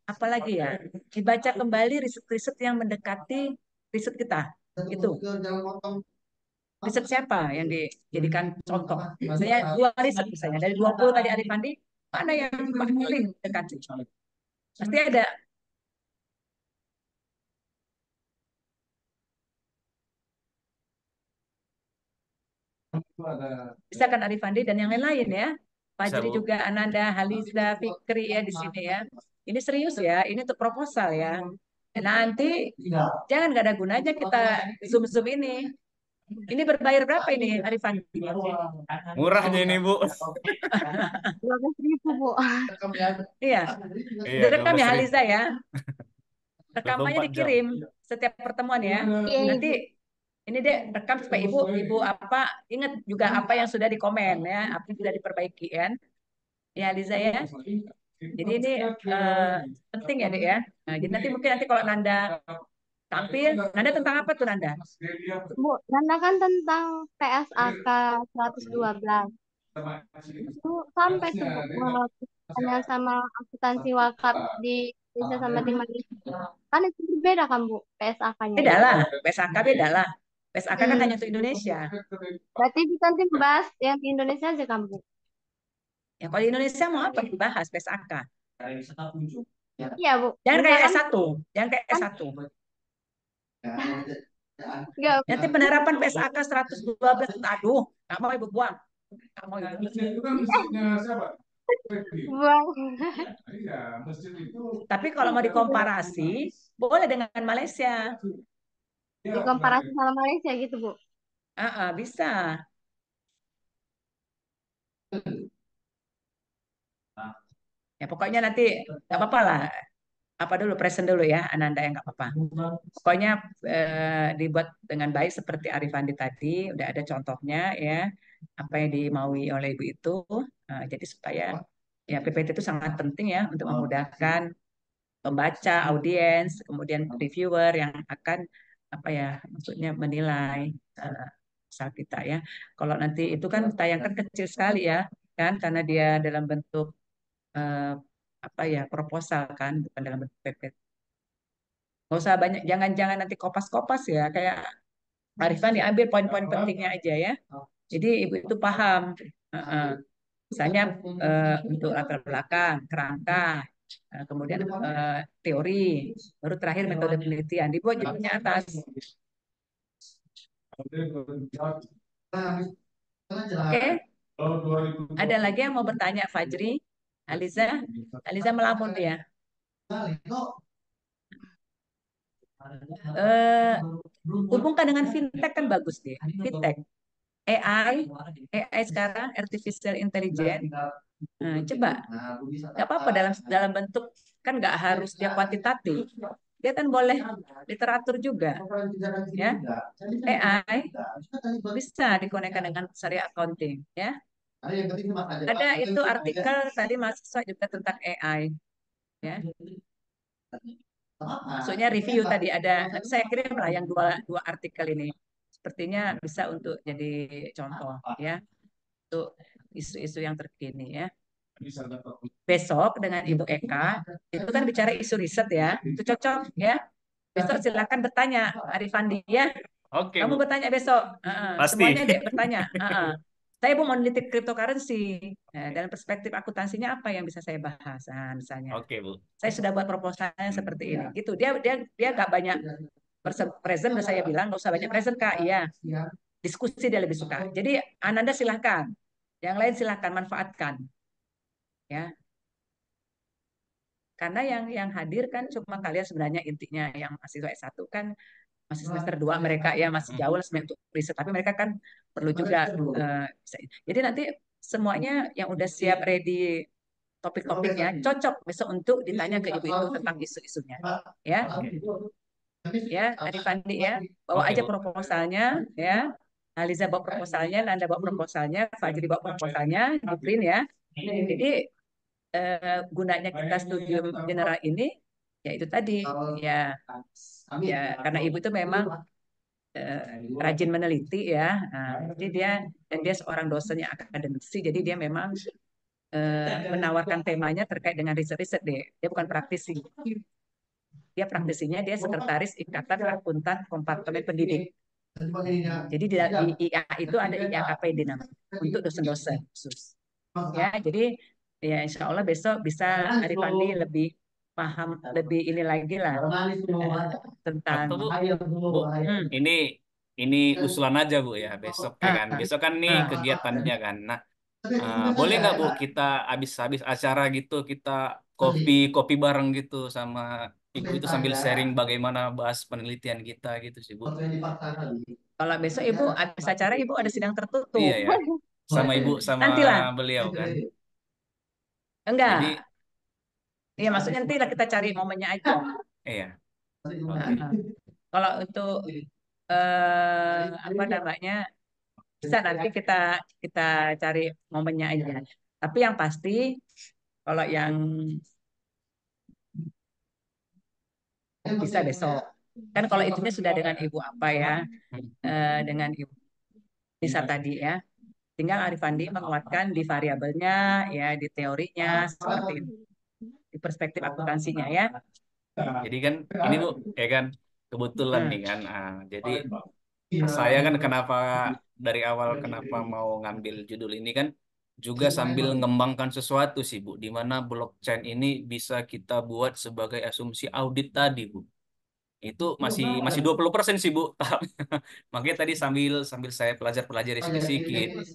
apa lagi ya dibaca kembali riset-riset yang mendekati riset kita itu riset siapa yang dijadikan contoh misalnya 2 riset misalnya dari 20 tadi Arifandi mana yang paling dekat pasti ada. Bisa kan Arifandi dan yang lain-lain ya. Fajri juga, Ananda, Haliza, Fikri ya di sini ya. Ini serius ya, ini untuk proposal ya. Nanti jangan nggak ada gunanya kita zoom ini. Ini berbayar berapa ini Arifandi? Murahnya ini Bu. 12.000 Bu. Iya. Iya, Direkam ya 12.000. Haliza ya. Rekamannya 24 jam. dikirim setiap pertemuan ya. Iya, Nanti ini deh rekam supaya ibu apa ingat juga apa yang sudah dikomen ya, apa yang sudah diperbaiki kan. Ya Liza ya. Jadi ini penting ya dek ya. Nah, jadi nanti kalau Nanda tampil, Nanda tentang apa tuh Nanda? Bu, Nanda kan tentang PSAK 112. Itu sampai tuh Bu, tanya sama akuntansi wakaf di Indonesia sama di Malaysia. Kan itu berbeda kan Bu, PSAK-nya. Beda lah, PSAK beda lah. PSAK kan hanya untuk Indonesia. Berarti kita nanti bahas yang di Indonesia aja kan Bu? Ya kalau di Indonesia mau apa dibahas PSAK? Iya Bu. Jangan kayak Kan, S1, jangan kayak S1. enggak, Nanti penerapan PSAK 112, aduh, nggak mau ibu buang. Nggak mau ibu. buang. Tapi kalau mau dikomparasi, boleh dengan Malaysia. Dikomparasi sama Malaysia gitu Bu. Bisa. Ya pokoknya nanti nggak apa-apa lah. apa dulu, present dulu ya, Ananda, ya nggak apa-apa. Pokoknya dibuat dengan baik seperti Arifandi tadi, udah ada contohnya ya, apa yang dimaui oleh ibu itu. Jadi supaya ya PPT itu sangat penting ya untuk memudahkan pembaca, audiens, kemudian reviewer yang akan apa ya, maksudnya menilai usaha kita ya. Kalau nanti itu kan tayangkan kecil sekali ya, kan karena dia dalam bentuk eh, apa ya, proposal kan, bukan dalam bentuk PPT. Nggak usah banyak, jangan-jangan nanti kopas-kopas ya, kayak Arifan diambil poin-poin pentingnya aja ya. Jadi ibu itu paham. Heeh. Misalnya untuk latar belakang, kerangka, kemudian teori, baru terakhir metode penelitian. Dibuat judulnya atas. Oke, ada lagi yang mau bertanya, Fajri, Aliza, Aliza melamun dia. Hubungkan dengan fintech kan bagus deh. Fintech, AI sekarang artificial intelligence. Coba, nggak apa-apa dalam bentuk, kan nggak harus dia kuantitatif. Dia kan boleh literatur juga, ya. AI bisa dikonekkan dengan syariah accounting, ya. Ada itu artikel tadi mahasiswa juga tentang AI, ya. Maksudnya review tadi ada, saya kirim lah yang dua artikel ini. Sepertinya bisa untuk jadi contoh ya, untuk isu-isu yang terkini ya. Besok dengan Ibu Eka itu kan bicara isu riset ya, itu cocok ya. Besok silakan bertanya, Arifandi ya. Oke, Kamu Bu. bertanya besok. Pasti. Semuanya dek bertanya. Saya mau meneliti cryptocurrency. Dalam perspektif akuntansinya apa yang bisa saya bahas? Misalnya. Oke, Bu. Saya sudah buat proposalnya seperti ini. Gitu. Dia nggak banyak present, udah saya bilang nggak usah banyak present Kak. Iya. Diskusi dia lebih suka. Jadi Ananda silahkan. Yang lain silahkan manfaatkan. Ya. Karena yang hadir kan cuma kalian sebenarnya, intinya yang mahasiswa S1 kan masih semester 2, mereka ya masih jauh lah sebenarnya untuk riset, tapi mereka kan perlu juga jadi nanti semuanya yang udah siap ready topik-topiknya cocok besok untuk ditanya ke ibu itu tentang isu-isunya ya. Ya Arifandi ya, bawa aja proposalnya ya. Aliza bawa proposalnya, Nanda bawa proposalnya, Fajri bawa proposalnya, di print ya. Jadi gunanya kita studium general ini ya itu tadi ya, karena ibu itu memang rajin meneliti ya. Jadi dia seorang dosen yang akademisi, jadi dia memang menawarkan temanya terkait dengan riset-riset deh. Dia bukan praktisi. Dia praktisinya dia sekretaris Ikatan Akuntan Kompartemen Pendidik. Jadi di IA itu ada IAKPD namanya untuk dosen-dosen khusus. Ya, jadi ya insya Allah besok bisa Arifandi lebih paham, lebih ini lagi lah tentang. Atau Bu, ini usulan aja Bu ya, besok ya kan. Besok kan nih kegiatannya kan. Nah, boleh nggak Bu kita habis acara gitu kita kopi bareng gitu sama Ibu itu sambil sharing bagaimana bahas penelitian kita gitu sih Bu. Kalau besok Ibu habis acara, Ibu ada sidang tertutup. Iya ya. Sama Ibu sama Nantilah. beliau kan. Enggak. Jadi iya maksudnya nanti lah kita cari momennya aja. iya. Kalau untuk apa namanya, bisa nanti kita cari momennya aja. Tapi yang pasti kalau yang bisa besok. Kan kalau itunya sudah dengan Ibu apa ya, dengan Ibu Nisa tadi ya. Tinggal Arifandi menguatkan di variabelnya, ya di teorinya, seperti itu. Di perspektif akuntansinya ya. Jadi kan ini Bu, ya kan kebetulan nih kan. Jadi saya kan dari awal kenapa mau ngambil judul ini kan juga sambil mengembangkan sesuatu sih Bu, di mana blockchain ini bisa kita buat sebagai asumsi audit tadi Bu. Itu masih 20% sih Bu. Makanya tadi sambil saya pelajari sedikit.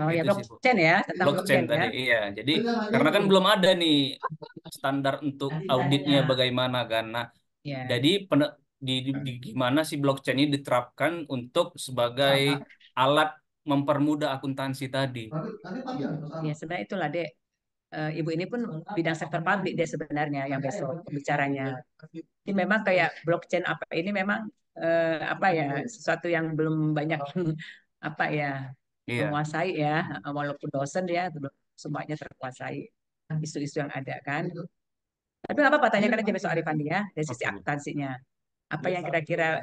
Oh ya, Itu sih Bu. blockchain ya, tentang Blockchain tadi, ya. iya. Jadi karena kan belum ada nih standar untuk auditnya bagaimana kan. Nah, Ya. jadi gimana sih blockchain ini diterapkan untuk sebagai alat mempermudah akuntansi tadi. Ya sebenarnya itulah Dek. Ibu ini pun bidang sektor publik dia sebenarnya yang besok bicaranya. Ini memang kayak blockchain apa ini memang apa ya sesuatu yang belum banyak apa ya Iya. menguasai ya, walaupun dosen ya belum semuanya terkuasai isu-isu yang ada kan. Tapi nggak apa-apa tanyakan aja besok Arifandi ya dari sisi Oke, Bu. akuntansinya. Apa yang kira-kira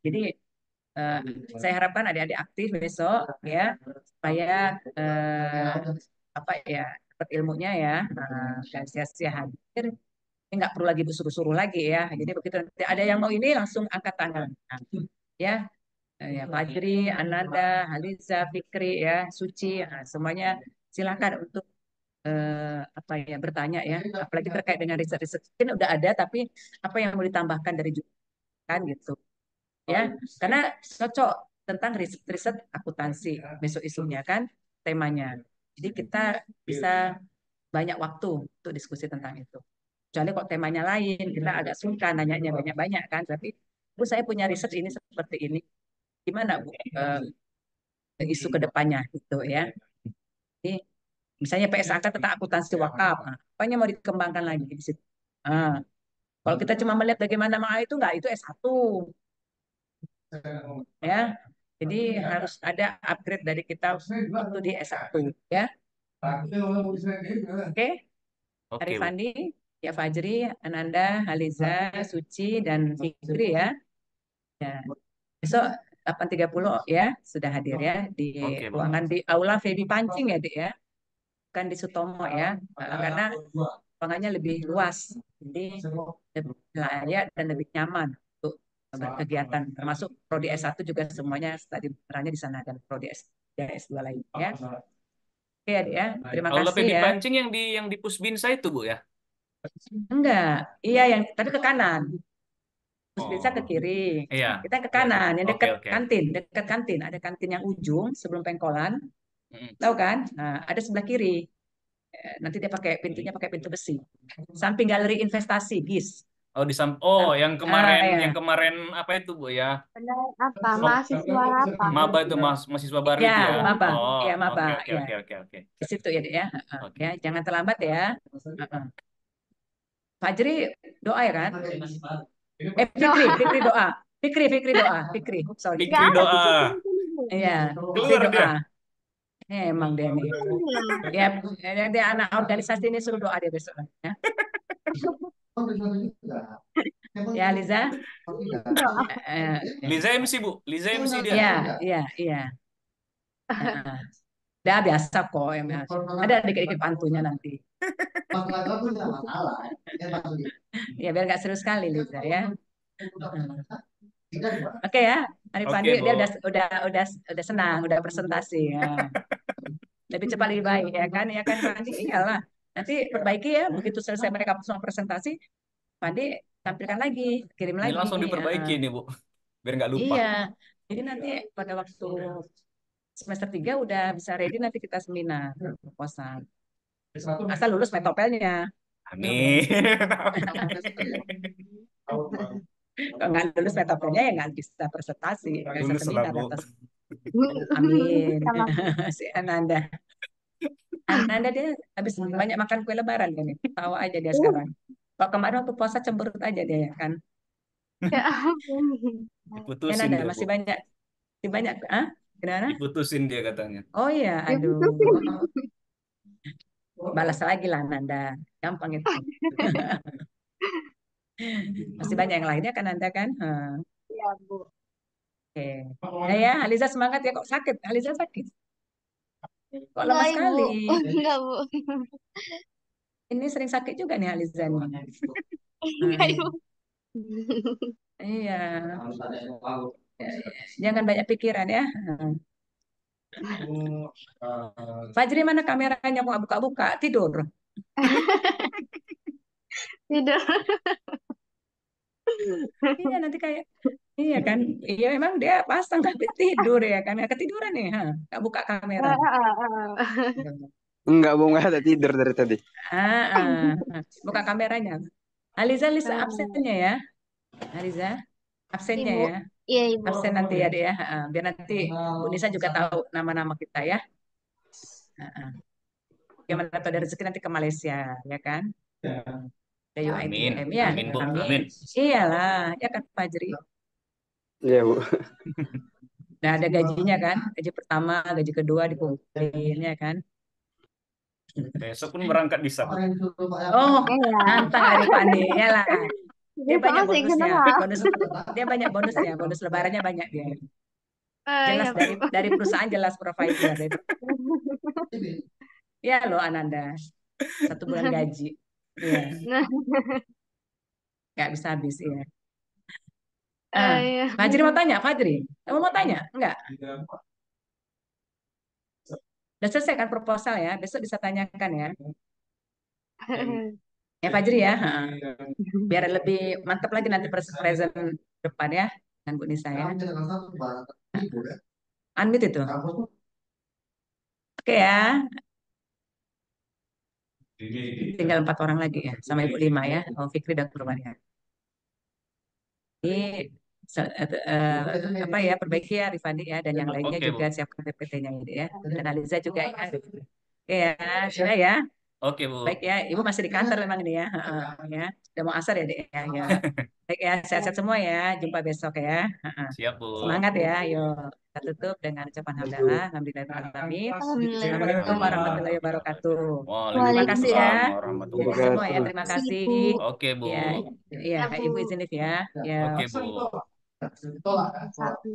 jadi eh, saya harapkan adik-adik aktif besok ya supaya apa ya dapat ilmunya ya dan sia-sia hadir. Ini nggak perlu lagi disuruh-suruh lagi ya. Jadi begitu nanti ada yang mau ini langsung angkat tangan. Nah, ya, ya Fajri, Ananda, Haliza, Fikri ya, Suci, semuanya silakan untuk apa ya bertanya ya. Apalagi terkait dengan riset-riset mungkin udah ada tapi apa yang mau ditambahkan dari kan gitu ya. Karena cocok tentang riset-riset akuntansi besok isunya kan temanya. Jadi kita bisa banyak waktu untuk diskusi tentang itu. Kecuali kok temanya lain, kita agak sungkan nanyanya banyak-banyak kan. Tapi Bu saya punya riset ini seperti ini. Gimana Bu isu ke depannya gitu ya. Jadi misalnya PSAK tentang akuntansi wakaf, apanya mau dikembangkan lagi di situ. Nah, kalau kita cuma melihat bagaimana itu enggak itu S1 ya. Jadi harus ada upgrade dari kita waktu di S1 ya. Oke, Oke, Bu. Arifandi, ya Fajri, Ananda, Haliza, Suci dan Fikri ya. Ya. Besok 8.30 ya sudah hadir ya di Oke, Bu. ruangan di Aula Feby Pancing ya Dik ya. Bukan di Sutomo ya. Karena ruangannya lebih luas. Jadi lebih layak dan lebih nyaman untuk berkegiatan termasuk prodi S1 juga semuanya tadi perannya di sana dan prodi S2 lain ya. Oke ya Dik ya. Terima Aula kasih PB ya. Pancing yang di Pusbinsa itu, Bu ya? Enggak. Iya yang tapi ke kanan. Terus bisa ke Oh, kiri. iya. Kita ke Iya, Bu. kanan, yang Oke, dekat oke. kantin, dekat kantin. Ada kantin yang ujung sebelum pengkolan, Mm. tahu kan? Nah, ada sebelah kiri. Nanti dia pakai pintunya pakai pintu besi. Samping galeri investasi, GIS. Oh, oh, yang kemarin Ya. apa itu, Bu ya? Benar apa? Oh, Mahasiswa apa? maba itu mahasiswa baru Ya, itu ya. maba. Oh, Ya, oke, maba. oke, Ya, oke, oke, oke. di situ ya, Dek, ya. Oke. Ya, jangan terlambat ya. Fajri doa ya kan? Fikri doa. Fikri doa. Fikri, sorry. Nggak Fikri ada doa. Iya, Fikri Keluar dia. doa. Emang dia nih. Ya, dia anak organisasi ini suruh doa dia besok. Ya, ya Liza. doa. Liza MC, Bu. Liza MC dia. Iya, iya, iya. Udah biasa kok. Ada dikit-dikit pantunya nanti. Ya biar nggak seru sekali Liza ya. Oke ya, Arif Pandi Oke, Bu. dia udah senang, udah presentasi ya. Lebih cepat lebih baik ya kan Pandi iyalah. Nanti perbaiki ya, begitu selesai mereka semua presentasi, Pandi tampilkan lagi, kirim Ini lagi. langsung diperbaiki nih, Bu. Biar nggak lupa. Iya, jadi nanti pada waktu semester 3 udah bisa ready nanti kita seminar proposal. Asal lulus metopelnya. Amin. Kalau nggak lulus metopelnya ya nggak bisa presentasi, nggak bisa Lulus lah, seminar Bu. atas. Amin. Sama. Si Ananda. Ananda dia habis banyak makan kue lebaran kan nih. Tawa aja dia sekarang. Kalau kemarin waktu puasa cemberut aja dia ya kan. Ya ampun. Ya Diputusin Nanda dia, Bu. masih banyak. Gimana? Diputusin dia katanya. Oh iya, Ya aduh. putusin. Balas lagi lah Nanda. Gampang itu. Masih banyak yang lainnya kan Nanda kan. Ya, Bu. Oke. Ya, Aliza semangat ya kok sakit. Aliza sakit. Kok Enggak, lama Ibu. sekali. Enggak, Bu. Ini sering sakit juga nih Aliza nih. Enggak, Ibu. Iya. Jangan banyak pikiran ya. Fajri mana kameranya kok buka-buka tidur. Tidur. Iya nanti kayak iya kan. Iya memang dia pasang tapi tidur ya kan. Ketiduran nih, nggak buka kamera. Enggak, Bu, enggak ada tidur dari tadi. Buka kameranya. Aliza list absennya ya. Aliza absennya Ibu. ya. Iya, Ibu. Absen nanti ya dia. Biar nanti Bu Nisa juga tahu nama-nama kita ya. gimana tahu ada rezeki nanti ke Malaysia, ya kan? Ke Amin, UiTM ya. amin Bu, Amin. amin. Iyalah, ya kan Fajri. Iya Bu. Nah, ada gajinya kan? Gaji pertama, gaji kedua dikumpulin, ya kan? Besok pun berangkat bisa Bu. Oh, Iya. nantang dari Pandi, ya lah. Dia Besok banyak masih bonusnya, general. dia banyak bonusnya, bonus lebarannya banyak dia. Iya, Jelas dari perusahaan jelas provider itu. Ya loh Ananda, 1 bulan gaji. Iya, Nah, nggak bisa habis ya. iya. Fajri mau tanya, Fajri, kamu mau tanya? Enggak? Udah selesai kan proposal ya? Besok bisa tanyakan ya. Ya Fajri ya. Biar lebih mantap lagi nanti present depan ya dengan Bu Nisa ya. Unmute itu. Oke ya. Tinggal 4 orang lagi ya, sama Ibu 5 ya. Oh, Fikri udah keluar ya. Ini apa ya, perbaiki ya Rifandi ya, dan yang lainnya Oke Bu, juga siapkan PPT-nya ya. Dan Aliza juga ya. Oke ya, sudah ya. oke Bu. Baik ya, Ibu masih di kantor memang ini ya. Ya. Udah mau asar ya, Dek ya. Ya. Baik ya, sehat-sehat semua ya. Jumpa besok ya. Siap Bu. Semangat ya. Yuk, kita tutup dengan ucapan hamdalah. Alhamdulillah. Alhamdulillah. Assalamualaikum warahmatullahi wabarakatuh. Terima kasih ya. Waalaikumsalam warahmatullahi Jadi semua ya, wabarakatuh. terima Kasih, kasih. Bu. Oke Bu, Ya, ya, Ya, Ibu Bu. izin live ya. Ya. oke Bu. Satu.